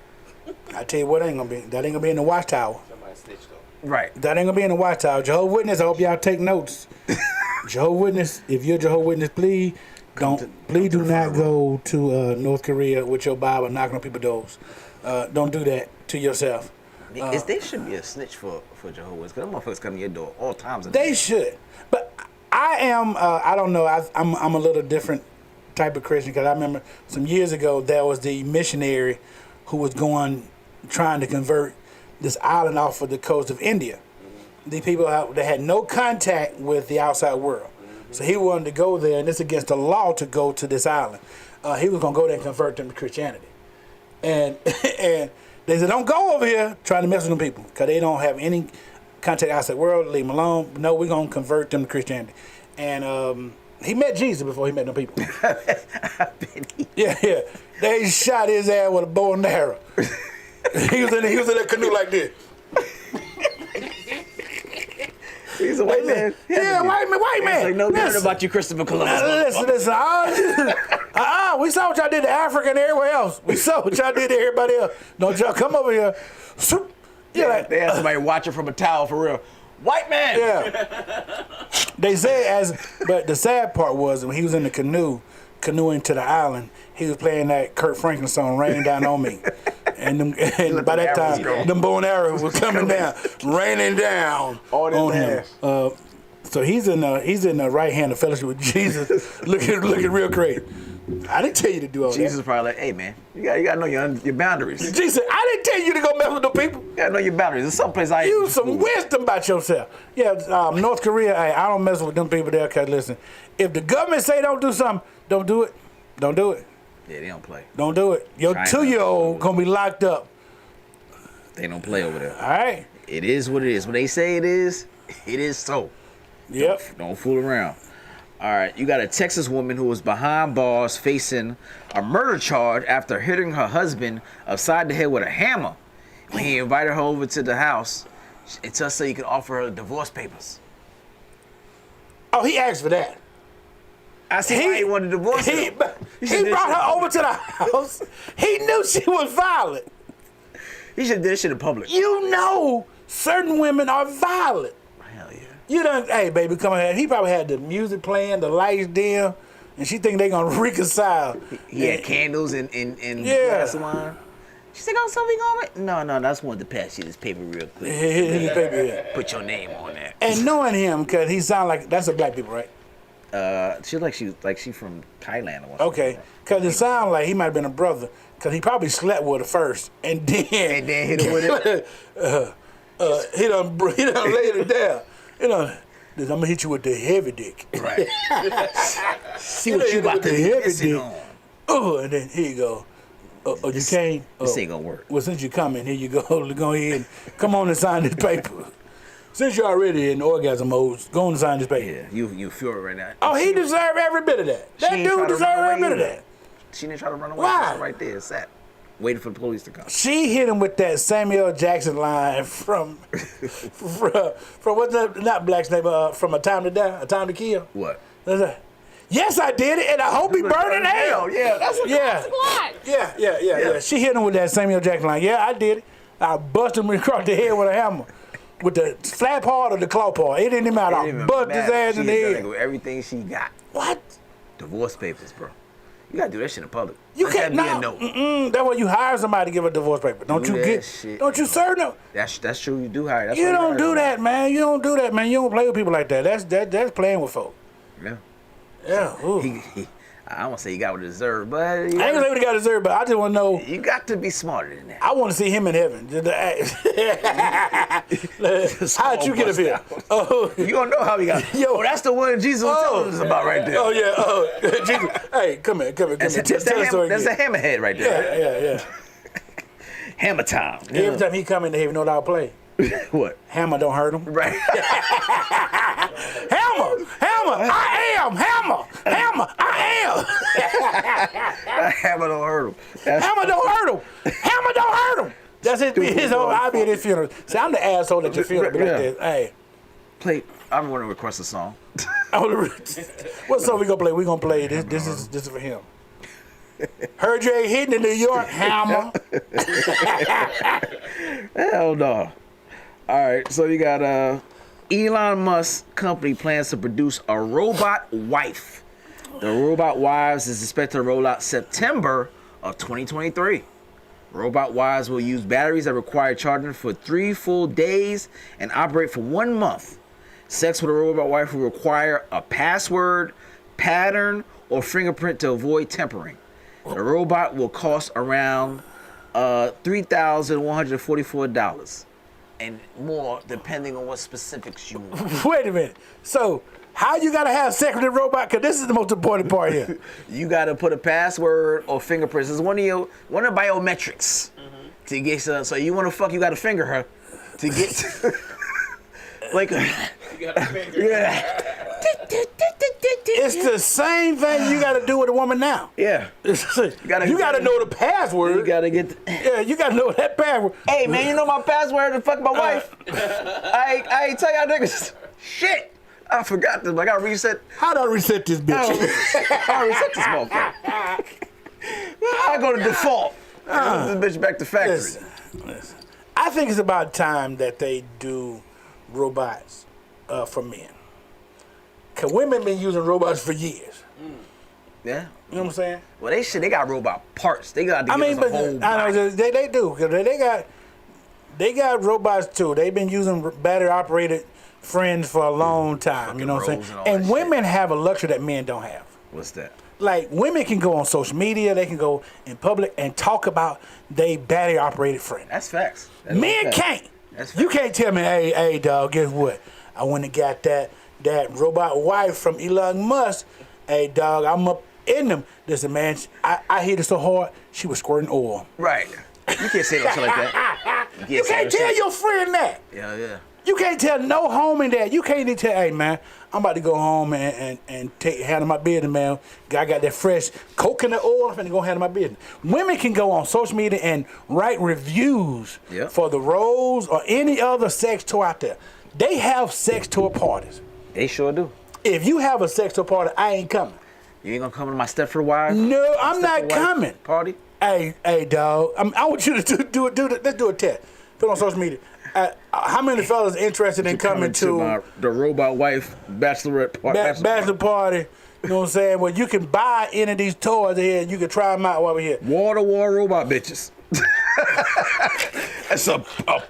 I tell you what, that ain't gonna be in the watchtower. Somebody snitched on. Right. That ain't gonna be in the watchtower. Jehovah's Witness, I hope y'all take notes. Jehovah's Witness, if you're Jehovah's Witness, please do not go to North Korea with your Bible knocking on people's doors. Don't do that to yourself. They should be a snitch for Jehovah's, because them motherfuckers come to your door all times. They should. But I am, I don't know, I'm a little different type of Christian, because I remember some years ago there was the missionary who was going trying to convert this island off of the coast of India. The people that had no contact with the outside world. So he wanted to go there, and it's against the law to go to this island. He was going to go there and convert them to Christianity. And and they said, don't go over here trying to mess with them people because they don't have any contact outside the world. Leave them alone. No, we're going to convert them to Christianity. And he met Jesus before he met them people. Yeah. They shot his ass with a bow and arrow. he was in that canoe like this. He's a white man. Yeah, white man. It's like, no doubt about you, Christopher Columbus. Listen. We saw what y'all did to Africa and everywhere else. We saw what y'all did to everybody else. Don't y'all come over here. They had somebody watching from a tower for real. White man. Yeah. They said but the sad part was when he was in the canoeing to the island, he was playing that Kurt Franklin song, "Raining Down on Me." And by that time, them bow and arrows were coming down, raining down on him. So he's in the right hand of fellowship with Jesus, looking real crazy. I didn't tell you to do all that. Jesus is probably like, hey man, you gotta know your boundaries. Jesus, I didn't tell you to go mess with the people. You gotta know your boundaries. There's some place use some wisdom about yourself. Yeah, North Korea, I don't mess with them people there because listen, if the government say don't do something, don't do it. Don't do it. Yeah, they don't play. Don't do it. Your 2-year-old gonna be locked up. They don't play over there. All right. It is what it is. When they say it is so. Yep. Don't fool around. All right, you got a Texas woman who was behind bars facing a murder charge after hitting her husband upside the head with a hammer when he invited her over to the house and just so he could offer her divorce papers. Oh, he asked for that. I see why he wanted to divorce her. He brought her over to the house. He knew she was violent. He should have did this shit in public. You know certain women are violent. Hell yeah. You done, hey baby, come on here. He probably had the music playing, the lights dim, and she think they gonna reconcile. He had candles and glass of wine. She said, oh, so we gonna No, that's one to pass you this paper real quick. His paper, yeah. Put your name on that. And knowing him, cause he sound like that's a black people, right? She from Thailand or something. Okay, cause it sound like he might have been a brother, cause he probably slept with her first, and then hit her with it. He done laid it down. I'm gonna hit you with the heavy dick. Right. See what you about to the heavy dick. On. Oh, and then here you go. You came. This ain't gonna work. Well, since you coming, here you go. Go ahead and come on and sign this paper. Since you're already in orgasm mode, go on and sign this paper. Yeah, you feel it right now. Oh, he deserved every bit of that. That dude deserved every bit of that. She didn't try to run away. Why? Right there, sat, waiting for the police to come. She hit him with that Samuel Jackson line from what's that? Not Black's name. From A Time to Die, A Time to Kill. What? Yes, I did it, and I hope he burned in hell. Yeah, that's a classic line. Yeah. She hit him with that Samuel Jackson line. Yeah, I did it. I busted him across the head with a hammer. With the flat part or the claw part. It didn't matter. I busted his ass in the head. With everything she got. What? Divorce papers, bro. You gotta do that shit in public. You can't. No. That's why you hire somebody to give a divorce paper. Don't you serve them? That's true. You do hire. That's you don't do that, man. You don't do that, man. You don't play with people like that. That's playing with folk. Yeah. Yeah. Ooh. I don't want to say he got what he deserved, but I ain't gonna say what he got deserved, but I just want to know. You got to be smarter than that. I want to see him in heaven. How'd you get up here? Oh, you don't know how he got. Yo, that's the one Jesus was telling us about right there. Oh yeah. Oh, Jesus. Hey, come here. Tell the story. That's a hammerhead right there. Yeah. Hammer time. Every time he come into heaven, you know what I'll play? What? Hammer don't hurt him. Right. Hammer, I am. Hammer, I am. Hammer don't hurt him. Hammer don't hurt him. That's his whole. I'll be at his funeral. See, I'm the asshole at your funeral. But like this. Hey. Play. I'm going to request a song. What song we gonna play? We gonna play this. This is for him. Heard you ain't hitting in New York, Hammer. Hell no. All right, so you got Elon Musk company plans to produce a robot wife. The robot wives is expected to roll out September of 2023. Robot wives will use batteries that require charging for 3 full days and operate for 1 month. Sex with a robot wife will require a password, pattern, or fingerprint to avoid tampering. The robot will cost around $3,144 and more, depending on what specifics you want. Wait a minute. So, how you gotta have sex with a robot? Because this is the most important part here. You gotta put a password or fingerprints. It's one of the biometrics to get some. So you want to fuck, you gotta finger her to get like. You got a finger. Yeah. It's the same thing you gotta do with a woman now. Yeah. You gotta know the password. You gotta get. Yeah, you gotta know that password. Hey man, you know my password to fuck my wife? I ain't tell y'all niggas. Shit. I forgot this. I gotta reset. How do I reset this bitch? I reset this motherfucker. I go to default. This bitch back to factory. Listen. I think it's about time that they do robots for men. Cause women been using robots for years. Yeah. You know what I'm saying? Well, they got robot parts. They got to give us a whole body. I know they do. Cause they got robots too. They've been using battery operated friends for a long time. You know what I'm saying? And women have a luxury that men don't have. What's that? Like women can go on social media, they can go in public and talk about they battery operated friend. That's facts. Men can't. That's You facts. can't tell me, hey dog, guess what? I went and got that robot wife from Elon Musk. Hey dog, I'm up in them. Listen, man, I hit her so hard, she was squirting oil. Right. You can't say no shit like that. You can't tell your friend that. Yeah. You can't tell no homie that. You can't even tell, hey man, I'm about to go home and handle my business, man. I got that fresh coconut oil. I'm finna go handle my business. Women can go on social media and write reviews for the Rose or any other sex toy out there. They have sex toy parties. They sure do. If you have a sex toy party, I ain't coming. You ain't gonna come to my Stepford wife? No, I'm not coming. Party? Hey, dog. I want you to do it. Let's do a test. Put it on social media. How many fellas interested in coming to the robot wife bachelorette party? Bachelor party? You know what I'm saying? Well, you can buy any of these toys here and you can try them out while we're here. War robot bitches. It's a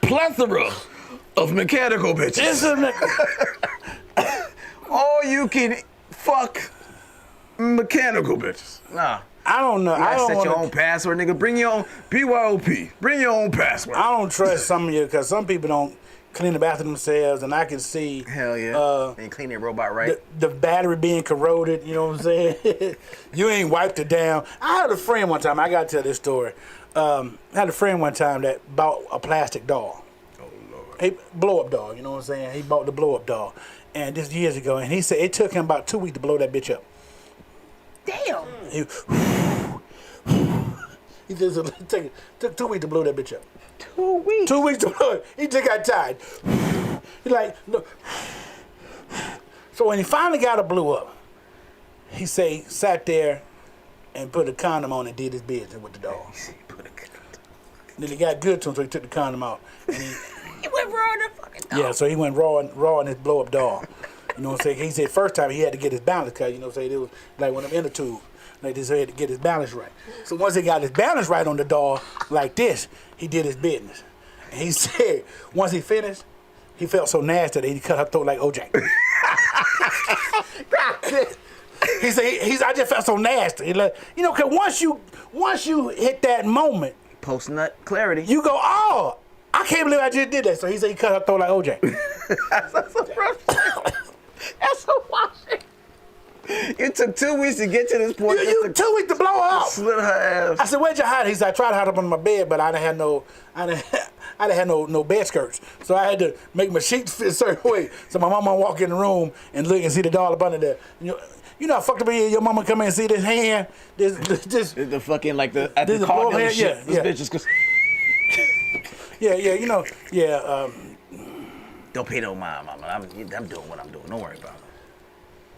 plethora of mechanical bitches. All you can fuck mechanical bitches. Nah. I don't know. I don't set your own password, nigga. Bring your own BYOP. Bring your own password. I don't trust some of you because some people don't clean the bathroom themselves, and I can see. Hell yeah. They ain't clean their robot right. The battery being corroded. You know what I'm saying? You ain't wiped it down. I had a friend one time. I got to tell this story. I had a friend one time that bought a plastic doll. Oh Lord. He blow up doll. You know what I'm saying? He bought the blow up doll, and this years ago, and he said it took him about 2 weeks to blow that bitch up. Damn. He just took 2 weeks to blow that bitch up. 2 weeks. 2 weeks to blow it. He just got tired. He like, no. So when he finally got it blew up, he sat there and put a condom on and did his business with the dog. Then he got good to him, so he took the condom out. And he went raw in the fucking dog. Yeah, so he went raw in his blow up dog. You know what I'm saying? He said first time he had to get his balance cut. You know what I'm saying? It was like one of them inner tubes. Like this, he had to get his balance right. So once he got his balance right on the dog, like this, he did his business. And he said once he finished, he felt so nasty that he cut her throat like OJ. He said, I just felt so nasty. He like, you know, cause once you hit that moment, post nut clarity, you go, oh, I can't believe I just did that. So he said he cut her throat like OJ. That's so wild. It took 2 weeks to get to this point. You 2 weeks to blow her up. Slit her ass. I said, where'd you hide it? He said, I tried to hide up under my bed, but I didn't have no bed skirts. So I had to make my sheets fit a certain way. So my mama walk in the room and look and see the doll up under there. You know how fucked up it is? Your mama come in and see this hand, this the fucking like the at this the car hand, dealership. This bitch is you know, don't pay no mind, mama. I'm doing what I'm doing. Don't worry about it.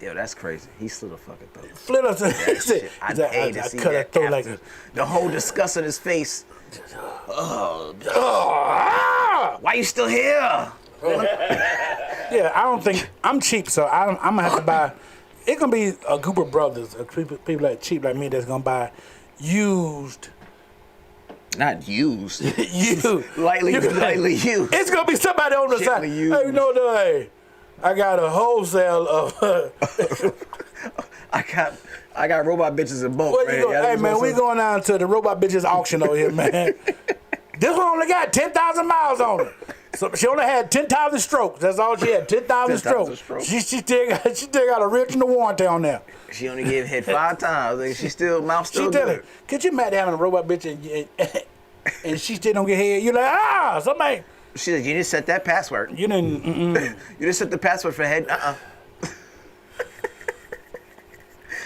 Yo, that's crazy. He slit a fucking throat. Flit up. He said, I hate to see cut her that throat after the whole disgust on his face. Why you still here? Yeah, I don't think I'm cheap, so I'm gonna have to buy. It's gonna be a group of brothers, people like cheap like me that's gonna buy used. Not used. lightly used. It's gonna be somebody on the side. Hey, you know what? I got a wholesale of. I got robot bitches in bulk, man. Hey, man, we going down to the robot bitches auction over here, man. This one only got 10,000 miles on it. So she only had 10,000 strokes. That's all she had, 10,000 strokes. She still got original warranty on there. She only gave head 5 times. Like, she still, mouth still good. Could you imagine having a robot bitch and she still don't get head? You're like, somebody. She said, you didn't set that password. You didn't. You didn't set the password for head.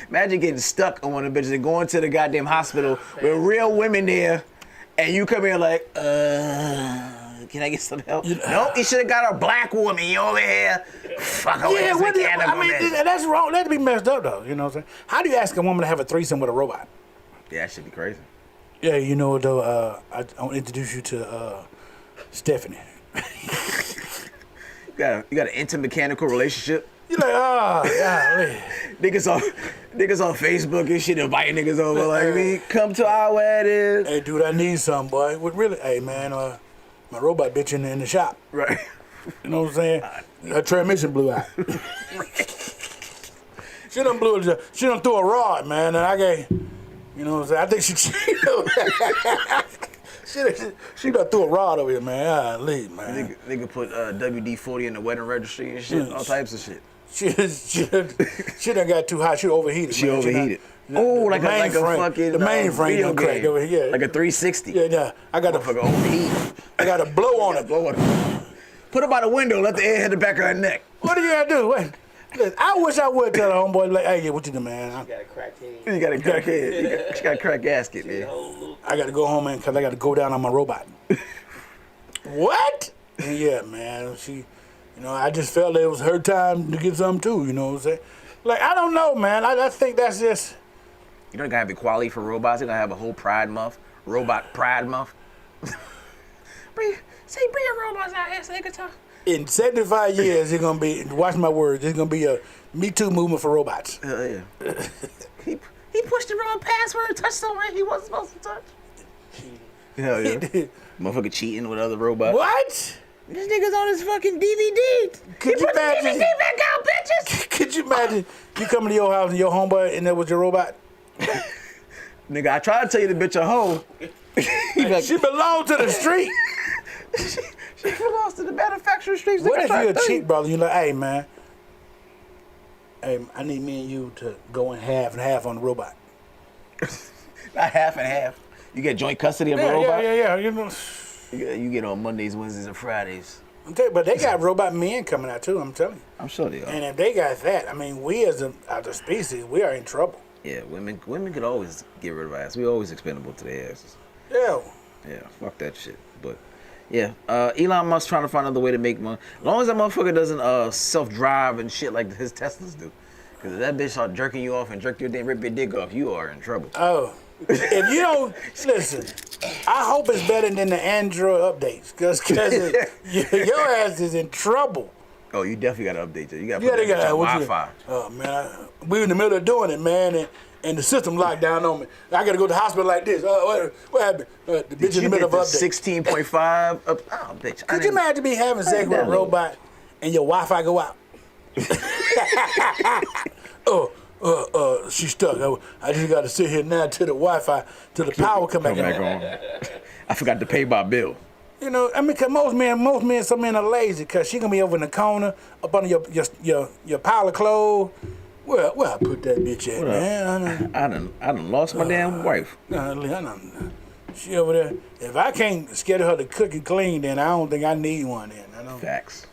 Imagine getting stuck on one of the bitches and going to the goddamn hospital with real women there, and you come here like, can I get some help? Nope, you should have got a black woman. You over here. Fuck her. Yeah, that's wrong. That'd be messed up, though. You know what I'm saying? How do you ask a woman to have a threesome with a robot? Yeah, that should be crazy. Yeah, you know, though, I want to introduce you to Stephanie. You got an intimate mechanical relationship? You're like, golly. Niggas on Facebook and shit inviting niggas over like, me come to our wedding. Hey, dude, I need something, boy. What really? Hey, man, my robot bitch in the shop. Right. You know what I'm saying? Her transmission blew out. She done threw a rod, man, and I gave, you know what I'm saying? I think she done threw a rod over here, man. Leave, man. Nigga put WD-40 in the wedding registry and shit, all types of shit. She done got too hot. She overheated. She man. overheated. The fucking the mainframe done cracked over here. Like a 360. Yeah. I got to overheat. I got to blow on it. Put her by the window. Let the air hit the back of her neck. What do you gotta do? Wait. Listen, I wish I would tell the homeboy like, hey, what you do, man? You got a crack head. You got a crack head. She got a crack gasket, man. I got to go home, man, because I got to go down on my robot. What? And yeah, man. She, you know, I just felt it was her time to get something too. You know what I'm saying? Like, I don't know, man. I think that's just. You don't gotta have equality for robots. You're gonna have a whole Pride Month, Robot Pride Month. bring your robots out here so they can talk. In 75 years, it's gonna be. Watch my words. It's gonna be a Me Too movement for robots. Yeah. He pushed the wrong password, touched somewhere he wasn't supposed to touch. Hell yeah. Motherfucker cheating with other robots. What? This nigga's on his fucking DVD. Could you imagine? The DVD back out, bitches. Could you imagine you coming to your house and your homeboy and that was your robot? Nigga, I tried to tell you the bitch a hoe. Like, she belongs to the street. She belongs to the manufacturer streets. What if you're a cheat, brother? You're like, hey, man. Hey, I need me and you to go in half and half on the robot. Not half and half. You get joint custody of the robot? Yeah. You know. You get on Mondays, Wednesdays, and Fridays. But they got robot men coming out too. I'm telling you. I'm sure they are. And if they got that, I mean, we as a species, we are in trouble. Yeah, women could always get rid of our ass. We always expendable to their asses. Yeah. Yeah, fuck that shit. But yeah, Elon Musk trying to find another way to make money. As long as that motherfucker doesn't self-drive and shit like his Teslas do. Because if that bitch start jerking you off and rip your dick off, you are in trouble. Oh. If you don't listen, I hope it's better than the Android updates, because your ass is in trouble. Oh, you definitely got to update it. You got to put that on Wi-Fi. Oh man, we in the middle of doing it, man, and the system locked down on me. I got to go to the hospital like this. What happened? The bitch in the middle of update. 16.5 up. Oh, bitch. Could you imagine me having sex with a robot and your Wi-Fi go out? She's stuck. I just got to sit here now till the Wi-Fi, till the power come back on. I forgot to pay my bill. You know, I mean, cause some men are lazy, cause she gonna be over in the corner, up under your pile of clothes. Where I put that bitch at, man? I done lost my damn wife. She over there. If I can't schedule her to cook and clean, then I don't think I need one. Then I don't. Facts.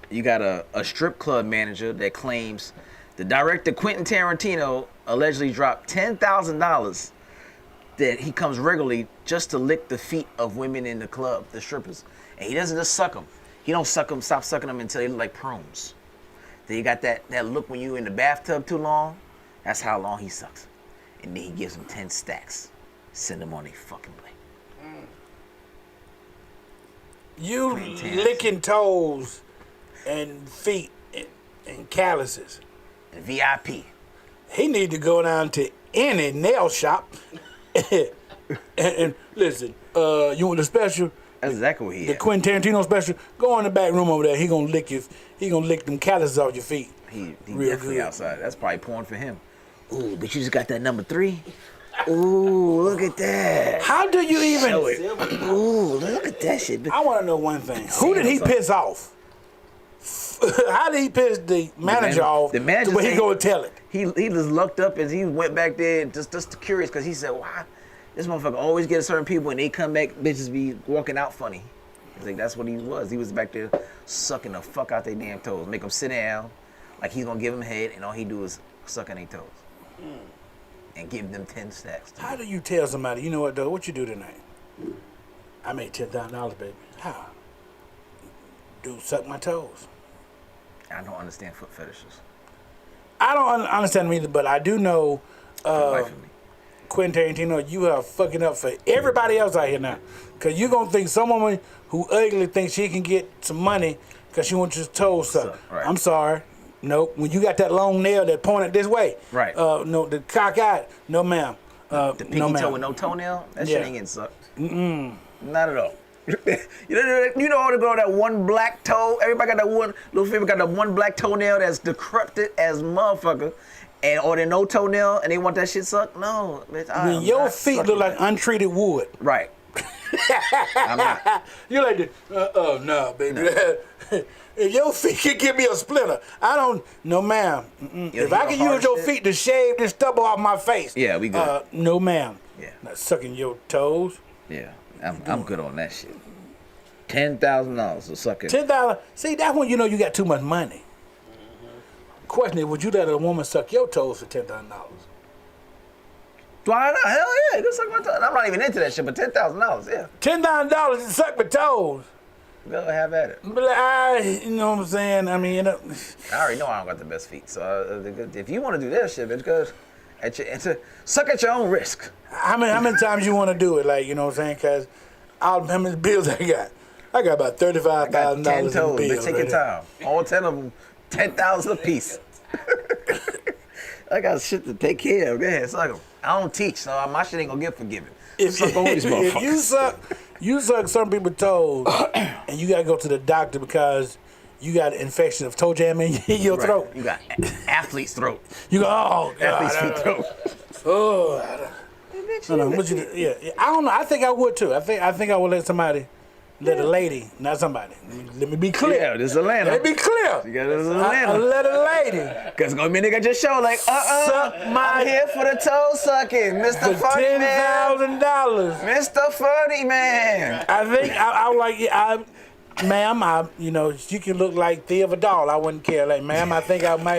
You got a strip club manager that claims the director Quentin Tarantino allegedly dropped $10,000 that he comes regularly just to lick the feet of women in the club, the strippers. And he doesn't just suck them. He don't stop sucking them until they look like prunes. Then you got that look when you in the bathtub too long. That's how long he sucks. And then he gives them 10 stacks. Send them on their fucking way. You licking toes and feet and calluses. And VIP. He need to go down to any nail shop and listen, you want the special? That's exactly what he The had. Quentin Tarantino special. Go in the back room over there. He gonna lick them calluses off your feet. He Real definitely good. outside. That's probably porn for him. Ooh, but you just got that number 3. Ooh, look at that. How do you even? Show it. Ooh, look at that shit. I want to know one thing. Who did he piss off? How did he piss the manager off? The manager to where he said- go and tell it. He just looked up and he went back there just curious because he said, "Why this motherfucker always get certain people and they come back, bitches be walking out funny." He's like, that's what he was. He was back there sucking the fuck out their damn toes, make them sit down, like he's gonna give them head, and all he do is sucking their toes and give them 10 stacks. How do you tell somebody, you know what, though? What you do tonight? I made $10,000, baby. How? Dude, suck my toes. I don't understand foot fetishes. I don't understand them either, but I do know Life of me. Quentin Tarantino, you are fucking up for everybody else out here now. Because you're going to think some woman who ugly thinks she can get some money because she wants your toes sucked. Right. I'm sorry. Nope. When you got that long nail that pointed this way. Right. No, the cock out. No, ma'am. The pinky no, ma'am. toe with no toenail, that Yeah. shit ain't getting sucked. Not at all. you know all the girl that one black toe. Everybody got that one little finger got that one black toenail that's decrepit as motherfucker, or they no toenail and they want that shit sucked. No, bitch. I When am your not feet sucking look like that. untreated wood. Right. I'm not. You're like, no, baby. If your feet can give me a splinter, I don't. No, ma'am. If I can use your feet to shave this stubble off my face, Yeah, we good. No, ma'am. Yeah. Not sucking your toes. Yeah, I'm good on that shit. $10,000 to suck it. $10. See, that's when you know you got too much money. Question is, would you let a woman suck your toes for $10,000? Why not? Hell yeah, you can suck my toes. I'm not even into that shit, but $10,000, yeah. $10,000 to suck my toes. Go have at it. But like, you know what I'm saying? I mean, I already know I don't got the best feet, so if you want to do that shit, bitch, go suck at your own risk. how many times you want to do it? Like, you know what I'm saying? Because how many bills I got? I got about $35,000 Got 10 in toes, bills. bitch, take your time. All 10 of them, 10,000 a piece. I got shit to take care of. Go ahead, suck them. I don't teach, so my shit ain't gonna get forgiven. Suck all these If motherfuckers. you suck some people's toes, and you gotta go to the doctor because you got an infection of toe jam in your Right. throat. You got athlete's throat. You go, oh Athlete's God, feet throat. oh. I don't know. What you do? Yeah, I don't know. I think I would too. I think I would let somebody, let a lady, not somebody. Let me be clear. Yeah, this is Atlanta. Let me be clear. You got this is I Atlanta. let a lady Cause gonna be a nigga at your show like, suck my I'm here for the toe sucking, Mr. for Funny Man. $10,000. Mr. Funny Man. I think I would like, ma'am, you know, she can look like Thea Vidal. I wouldn't care. Like, ma'am, I think I might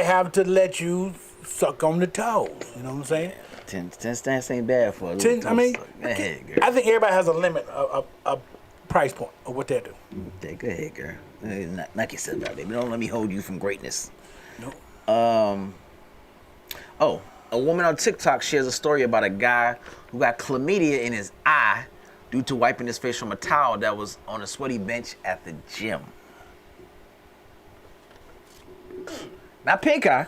have to let you suck on the toes. You know what I'm saying? 10 stacks ain't bad for a little 10, I toe mean, suck. Go ahead, girl. I think everybody has a limit, a price point of what they do. Okay, go ahead, girl. Knock yourself out, baby. Don't let me hold you from greatness. No. Oh, a woman on TikTok shares a story about a guy who got chlamydia in his eye due to wiping his face from a towel that was on a sweaty bench at the gym. Not pink eye.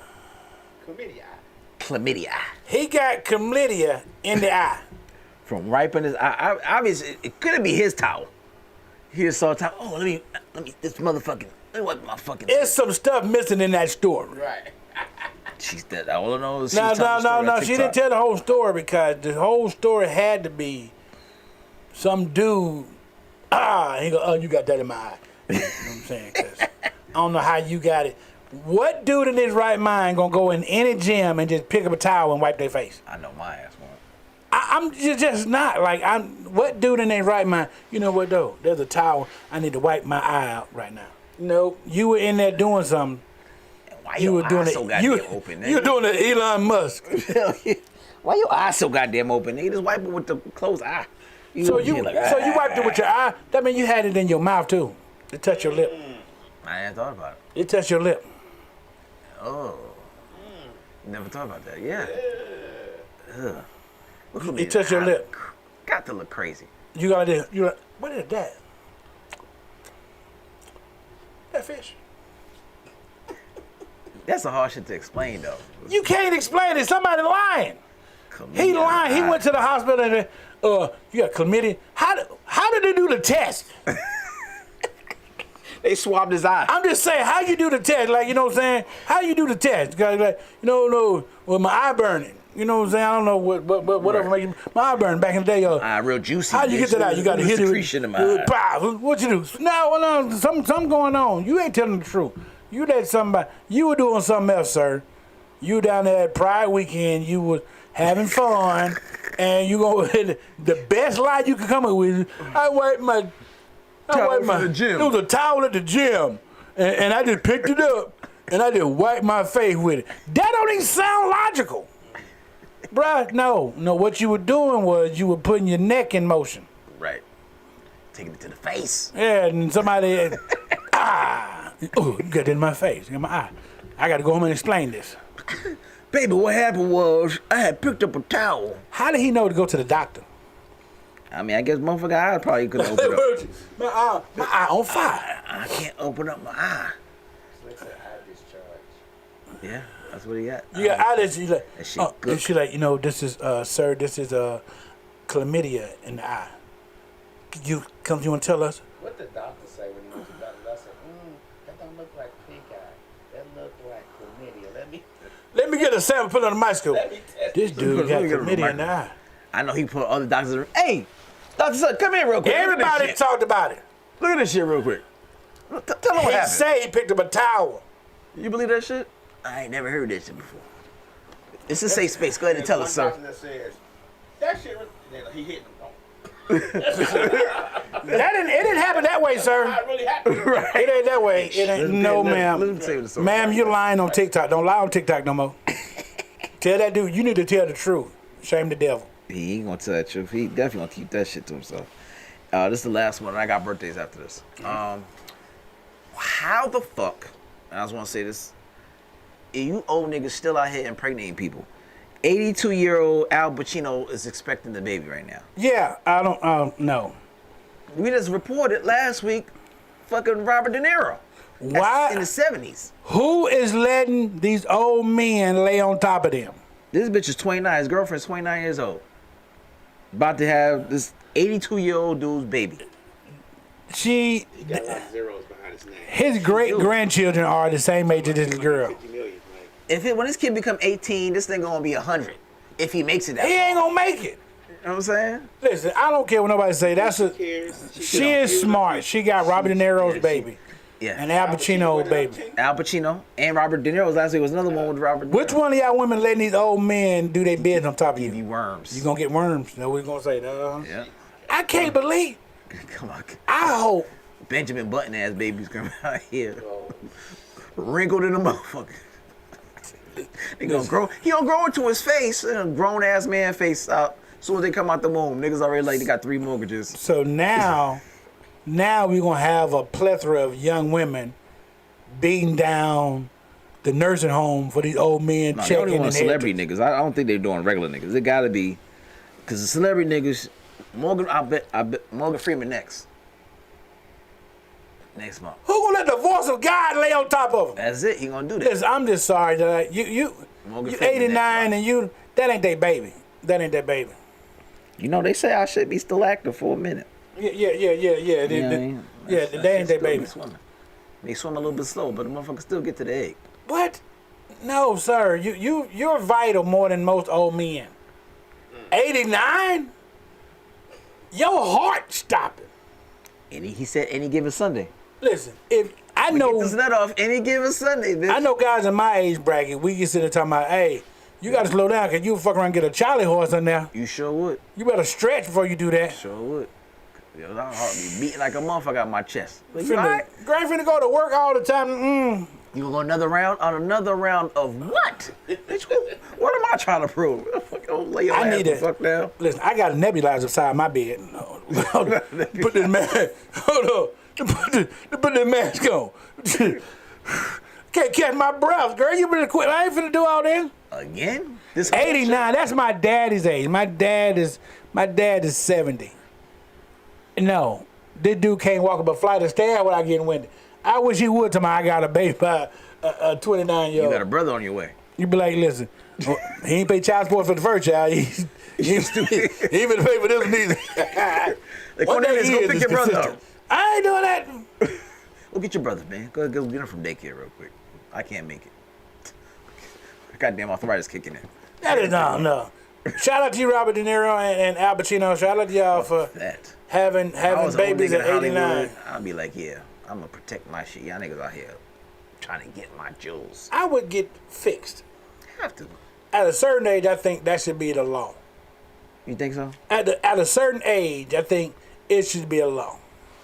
Chlamydia. He got chlamydia in the eye. From wiping his eye. Obviously, it couldn't be his towel. He just saw a towel. Oh, let me, this motherfucking, let me wipe my fucking. There's some stuff missing in that story. Right. She's dead. All I know is No. She didn't tell the whole story because the whole story had to be some dude. He go, oh, you got that in my eye. You know what I'm saying? 'Cause I don't know how you got it. What dude in his right mind gonna go in any gym and just pick up a towel and wipe their face? I know my ass won't. I'm just not like what dude in their right mind? You know what though? There's a towel. I need to wipe my eye out right now. No, you were in there doing something. Why You your were doing eyes it. so goddamn open? You were doing the Elon Musk. Why your eyes so goddamn open? Nigga, just wipe it with the closed eye. So you wiped it with your eye. That means you had it in your mouth too. It touched your lip. I hadn't thought about it. It touched your lip. Oh. Never thought about that. Yeah. Ugh. Look at me. It touched your lip. Got to look crazy. You got to. You like, what is that? That fish. That's a hard shit to explain though. You can't explain it. Somebody lying. He lying. He went to the hospital and you got chlamydia. How How did they do the test? They swabbed his eye. I'm just saying, how you do the test? Like, you know what I'm saying? How you do the test? Cause like, no, well, my eye burning. You know what I'm saying? I don't know whatever Right. make my eye burn back in the day. Real juicy. How you get to that? You got to hit it. Secretion in my eye. Pow. What you do? No, something going on. You ain't telling the truth. You let somebody. You were doing something else, sir. You down there at Pride Weekend. You was having fun, and you go the best lie you could come up with. I wiped my at the gym. It was a towel at the gym, and I just picked it up, and I just wiped my face with it. That don't even sound logical, bruh. No. What you were doing was you were putting your neck in motion. Right. Taking it to the face. Yeah, and somebody, oh, you got it in my face, in my eye. I got to go home and explain this. Baby, what happened was I had picked up a towel. How did he know to go to the doctor? I mean, I guess motherfucker eye probably couldn't open up. my eye on fire. I can't open up my eye. It's like an eye discharge. Yeah, that's what he got. You got eye that you like. That shit good. And she like, this is, sir, this is chlamydia in the eye. You want to tell us? What the doctor say when he went to the doctor? I said, that don't look like pink eye. That look like chlamydia. Let me get a sample, put it on the microscope. Let me test This dude got Let me get it on the chlamydia in the eye. I know he put other doctors in. Hey, Dr. Sutton, come here real quick. Look at this Everybody shit. talked about it. Look at this shit real quick. Tell him what He happened. say he picked up a towel. You believe that shit? I ain't never heard that shit before. It's a safe space. Go ahead and tell us, sir. That says, that shit, then he hit him. It didn't happen that way, sir. It really happened. It ain't that way. It ain't. No, Let ma'am. me tell you the story. Ma'am, you're lying on TikTok. Don't lie on TikTok no more. Tell that dude, you need to tell the truth. Shame the devil. He ain't gonna tell that truth. He definitely gonna keep that shit to himself. This is the last one. I got birthdays after this. How the fuck? And I just want to say this: you old niggas still out here impregnating people. 82-year-old Al Pacino is expecting the baby right now. Yeah, I don't know. We just reported last week, fucking Robert De Niro. That's Why? in the 70s? Who is letting these old men lay on top of them? This bitch is 29. His girlfriend's 29 years old. About to have this 82-year-old dude's baby. He got a lot of zeros behind his name. His great grandchildren are the same age as this girl. 50 million. When this kid become 18, this thing gonna be 100. If he makes it that He far. ain't gonna make it. You know what I'm saying? Listen, I don't care what nobody say. She is smart. She got Robert De Niro's baby Yeah. and Al Pacino's baby. Al Pacino and Robert De Niro's last week was another one with Robert De Niro. Which one of y'all women letting these old men do their business on top of Give you? you worms. You gonna get worms. That's what we gonna say. Yeah. I can't believe. Come on. I hope. Benjamin Button ass babies coming out here. Wrinkled in the motherfucker. He gonna grow. He gonna grow into his face, a grown ass man face out. As soon as they come out the womb, niggas already like they got 3 mortgages. So now we're gonna have a plethora of young women beating down the nursing home for these old men No, they checking only want and celebrity niggas. I don't think they're doing regular niggas. It gotta be, cause the celebrity niggas. I bet Morgan Freeman next month. Who gonna let the voice of God lay on top of them? That's it. He gonna do that. Listen, I'm just sorry that you Morgan Freeman 89 next and that ain't their baby. That ain't their baby. You know they say I should be still active for a minute. Yeah. You know what I mean? They ain't their Still baby. be swimming. They swim a little bit slow, but the motherfucker still get to the egg. What? No, sir. You're vital more than most old men. 89? Your heart stopping. And he said any given Sunday. Listen, if I Get know this nut off any given Sunday, bitch. I know guys in my age bracket, we can sit there talking about, hey, you gotta slow down because you fuck around and get a Charlie horse in there. You sure would. You better stretch before you do that. Sure would. Yo, that heart be beating like a motherfucker out my chest. Like, you all right? Grand finna go to work all the time. You gonna go another round of what? Bitch, what am I trying to prove? Don't lay your I ass need the it. fuck down. Listen, I got a nebulizer beside my bed. Put this mask. Hold on. Put this mask on. Can't catch my breath, girl. You better quit. I ain't finna do all this. Again? This whole 89. That's my daddy's age. My dad is 70. No, this dude can't walk up a flight of stairs without getting winded. I wish he would. Tell me I got a baby by a 29-year-old. You got a brother on your way. You be like, listen, he ain't pay child support for the first child. He ain't finna pay for this one either. Like, What Cornelius, that go is pick is your brother up. consistent. I ain't doing that. Go get your brother, man. Go get him from daycare real quick. I can't make it. Goddamn arthritis kicking in. That is no. Shout out to you, Robert De Niro and Al Pacino. Shout out to y'all for That. having babies at 89. I'll be like, yeah, I'm gonna protect my shit. Y'all niggas out here trying to get my jewels. I would get fixed. Have to. At a certain age, I think that should be the law. You think so? At a certain age, I think it should be a law.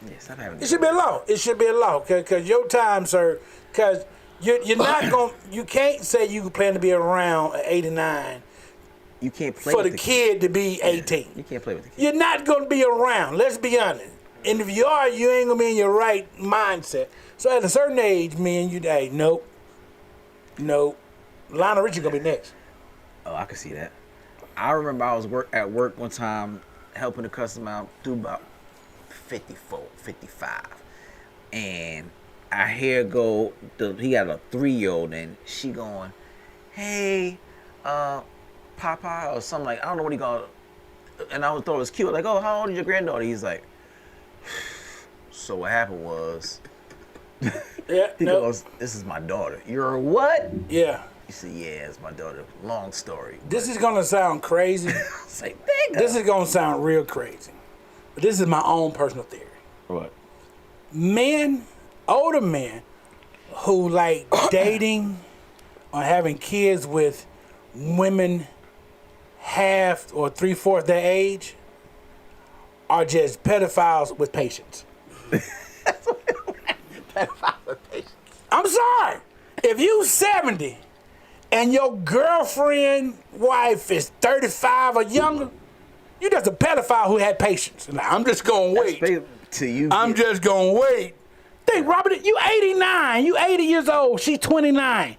Yeah, stop having. It should be a law. It should be a law. Cause your time, sir. Cause you're not going. You can't say you plan to be around at 89 You can't play for with the kid to be 18. You can't play with the kid. You're not going to be around. Let's be honest. And if you are, you ain't gonna be in your right mindset. So at a certain age, me and you, hey, nope. Lionel Richie gonna be next. Oh, I can see that. I remember I was at work one time helping a customer out through about 54, 55. And I hear go, he got a 3-year-old and she going, hey, Papa, or something like, I don't know what he going, and I thought it was cute. Like, oh, how old is your granddaughter? He's like, so what happened was, Yeah. he goes, this is my daughter. You're what? Yeah. He said, yeah, it's my daughter. Long story. This is gonna sound crazy. It's like, nigga. This is gonna sound real crazy. But this is my own personal theory. What? Men, older men, who like dating or having kids with women half or 3/4 their age are just pedophiles with patience. Pedophile with patience. I'm sorry. If you 70 and your girlfriend wife is 35 or younger, you just a pedophile who had patience. Like, I'm just gonna wait. Till you I'm get- just gonna wait. Think, Robert, you 89. You 80 years old. She's 29.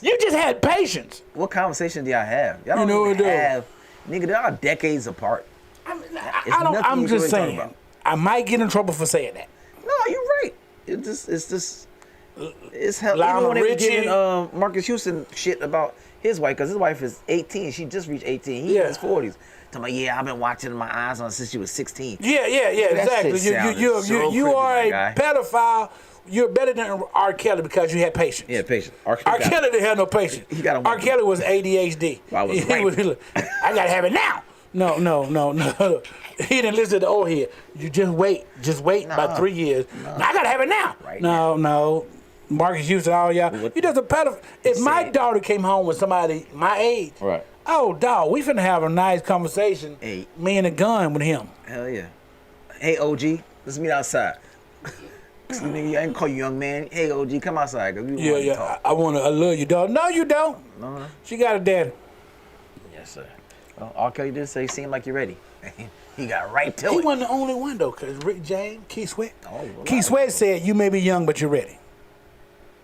You just had patience. What conversation do y'all have? Y'all don't You know even what I do? have. Nigga, they are decades apart. I It's don't. nothing I'm you just can really talk saying. about. I might get in trouble for saying that. No, you're right. It's hell. Lionel Even when they were Richie. getting Marcus Houston shit about his wife, because his wife is 18. She just reached 18. He in his 40s. Talking about, yeah, I've been watching my eyes on since she was 16. Yeah, That exactly. shit sounded You so are creepy, a my guy. pedophile. You're better than R. Kelly because you had patience. Yeah, patient. R. Kelly didn't have no patience. He got a R. Kelly was ADHD. I was He right. I gotta have it now. No. He didn't listen to the old head. You just wait. About 3 years. No, I gotta have it now. Right No. Marcus Houston, all y'all. You just a pedophile. If my daughter came home with somebody my age, Right. oh, dog, we finna have a nice conversation. Hey. Me and a gun with him. Hell yeah. Hey, OG, let's meet outside. Nigga, I ain't call you young man. Hey, OG, come outside. Cause we want to Yeah. talk. I love your daughter. No, you don't. No. She got a daddy. Yes, sir. Well, R. Kelly did say, seem like you're ready. He got right to He it. wasn't the only one though, cause Rick James, Keith Sweat. Oh, Keith Sweat said, "You may be young, but you're ready."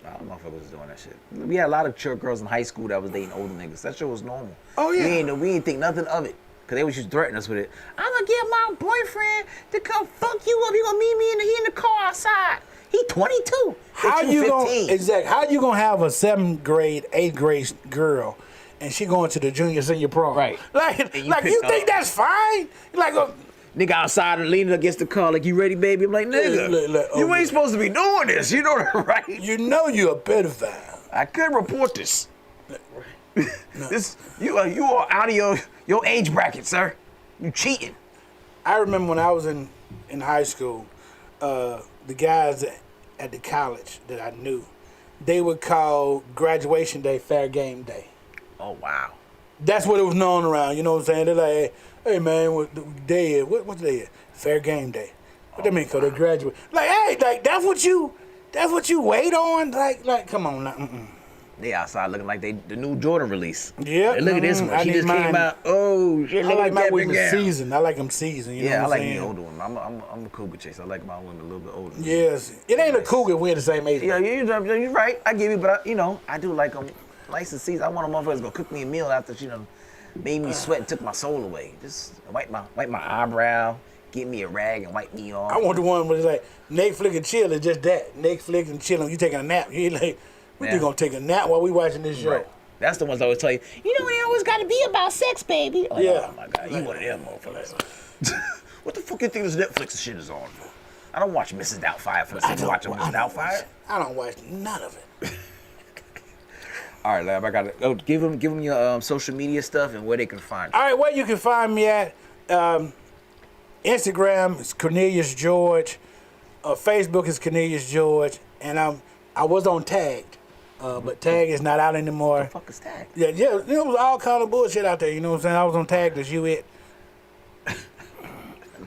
I don't know if I was doing that shit. We had a lot of girls in high school that was dating older niggas. That shit was normal. Oh, yeah. We ain't think nothing of it. Cause they was just threatening us with it. I'm gonna get my boyfriend to come fuck you up. He gonna meet me in the car outside. He 22. How Bitch, you 15. gonna How you gonna have a 7th grade, 8th grade girl, and she going to the senior prom? Right. Like And you pick think up. that's fine? Like. Nigga outside and leaning against the car like, you ready, baby? I'm like, nigga, you ain't supposed to be doing this. You know that, right? You know you're a pedophile. I could report this. This you are out of your age bracket, sir. You cheating. I remember when I was in high school, the guys at the college that I knew, they would call graduation day fair game day. Oh wow. That's what it was known around. You know what I'm saying? They're like, hey man, what the day is? What's the day is? Fair game day. What that mean? Cause they graduate. Like, hey, like that's what you wait on. Like, come on now. They outside looking like the new Jordan release. Yeah. Hey, look at this one. I She need just came mine. out. Oh shit! I Look like at my that women big gal. seasoned. I like them seasoned. You know Yeah, I what like I'm me saying? older women. I'm a cougar chase. I like my women a little bit older. Yes. It ain't a cougar if we're the same age. Yeah, you're right. I give you, but I do like them nice and seasoned. I want a motherfucker to go cook me a meal after she done made me sweat and took my soul away. Just wipe my eyebrow, give me a rag and wipe me off. I want the one where it's like Netflix and chill is just that. Netflix and chilling. You taking a nap. You like, we Yeah. just gonna take a nap while we watching this show. Right. That's the ones I always tell you. You know, it always got to be about sex, baby. Like, Yeah. Oh my God, you one of them motherfuckers. What the fuck you think this Netflix shit is on for? I don't watch Mrs. Doubtfire for the sake of watching Mrs. Doubtfire. I don't watch none of it. All right, Lab, I got to give them your social media stuff and where they can find you. All right, where you can find me at Instagram is Cornelius George, Facebook is Cornelius George, and I was on Tagged, but Tag is not out anymore. What the fuck is Tag? Yeah, there was all kind of bullshit out there. You know what I'm saying? I was on Tagged as you it.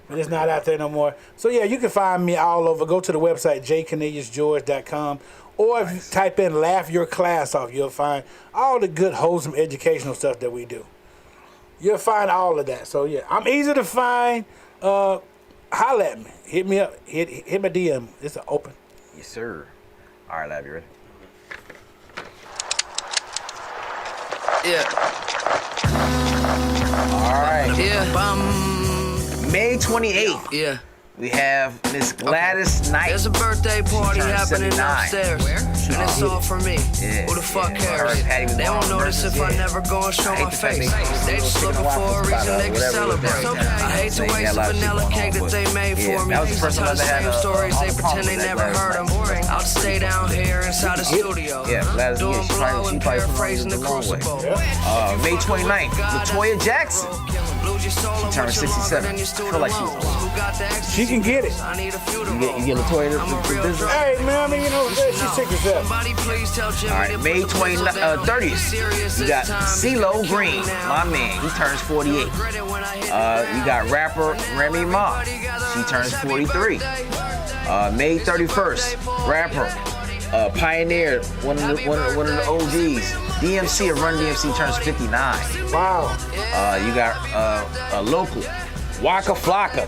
But it's not out there no more. So yeah, you can find me all over. Go to the website jcorneliusgeorge.com, or if you type in "Laugh Your Class Off," you'll find all the good, wholesome, educational stuff that we do. You'll find all of that. So yeah, I'm easy to find. Holla at me. Hit me up. Hit my DM. It's open. Yes, sir. All right, Lab, you ready? Yeah. All right. Yeah. May 28th. Yeah. We have Miss Gladys Knight. There's a birthday party happening 79. upstairs. Where? And it's all for me. Yeah, Who the fuck yeah. cares? Patty was They born don't on notice purpose, if I yeah. never go and show I hate my the fact face. they- They just looking for a reason they can celebrate. I hate to waste the vanilla cake that they made for me. That was the first time I Tell the had same stories, they on the pretend they phone never with heard them. Gladys I'll just stay down here inside the studio. Yeah, Gladys, Doing she blow probably and from paraphrasing the the long way. crucible. May 29th, Latoya Jackson. She turned 67. I feel like she's She can get it. You get Latoya the business. Hey man, I mean, you know, she's sick as hell. All right, May 30th, you got CeeLo Green, my man. He turns 48. You got rapper Remy Ma. She turns 43. May 31st, rapper Pioneer, one of the OGs. DMC of Run DMC turns 59. Wow. You got a local, Waka Flocka,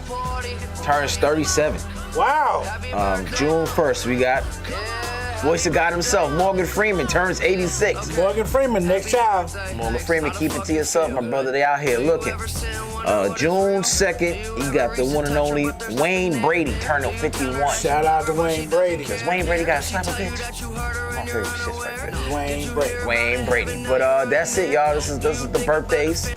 turns 37. Wow. June 1st, we got Voice of God himself, Morgan Freeman, turns 86. Morgan Freeman, next child. Morgan Freeman, keep it to yourself, my brother. They out here looking. June 2nd, you got the one and only Wayne Brady, turning 51. Shout out to Wayne Brady. Because Wayne Brady got a slap a bitch. My favorite shit's right there. Wayne Brady. Wayne Brady. But that's it, y'all. This is the birthdays.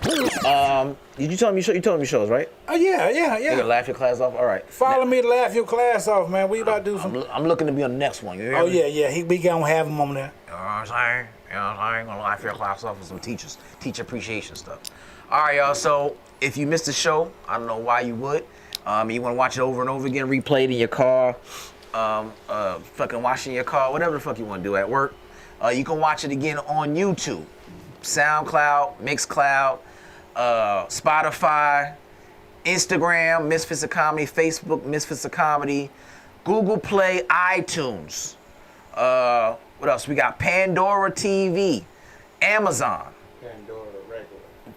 You told me your shows, right? Oh yeah. You gonna laugh your class off? All right. Follow me to laugh your class off, man. We about to do some. I'm looking to be on the next one. You hear Oh me? yeah. We gonna have him on there. You know what I'm saying? You know what I'm saying? Gonna laugh your class off with some teacher appreciation stuff. All right, y'all. So if you missed the show, I don't know why you would. You want to watch it over and over again, replay it in your car, fucking washing your car, whatever the fuck you want to do at work. You can watch it again on YouTube, SoundCloud, Mixcloud, Spotify, Instagram, Misfits of Comedy, Facebook, Misfits of Comedy, Google Play, iTunes. What else? We got Pandora TV, Amazon.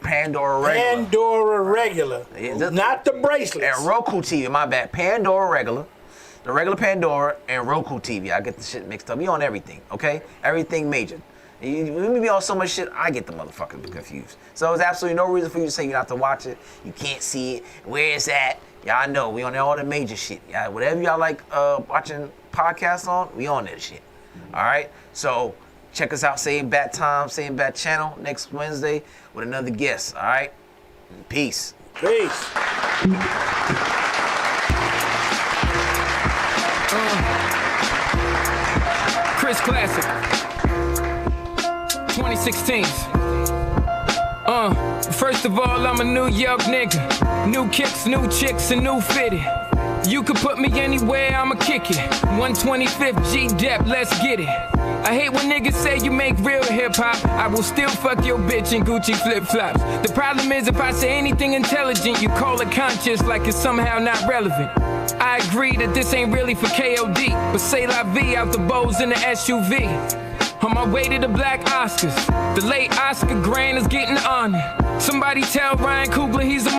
Pandora regular. Not the bracelets. And Roku TV, my bad. Pandora regular. The regular Pandora and Roku TV. I get the shit mixed up. We on everything, okay? Everything major. We be on so much shit, I get the motherfucker confused. So there's absolutely no reason for you to say you have to watch it. You can't see it. Where it's at. Y'all know we on all the major shit. Yeah, whatever y'all like watching podcasts on, we on that shit. All right? So check us out, same bat time, same bat channel, next Wednesday with another guest. All right? Peace. Peace. Chris Classic 2016. First of all, I'm a New York nigga. New kicks, new chicks, and new fitted. You could put me anywhere, I'ma kick it. 125th G-Dep, let's get it. I hate when niggas say you make real hip-hop. I will still fuck your bitch in Gucci flip-flops. The problem is if I say anything intelligent, you call it conscious like it's somehow not relevant. I agree that this ain't really for KOD, but say la vie out the bows in the SUV. On my way to the Black Oscars, the late Oscar Grant is getting honored. Somebody tell Ryan Coogler he's a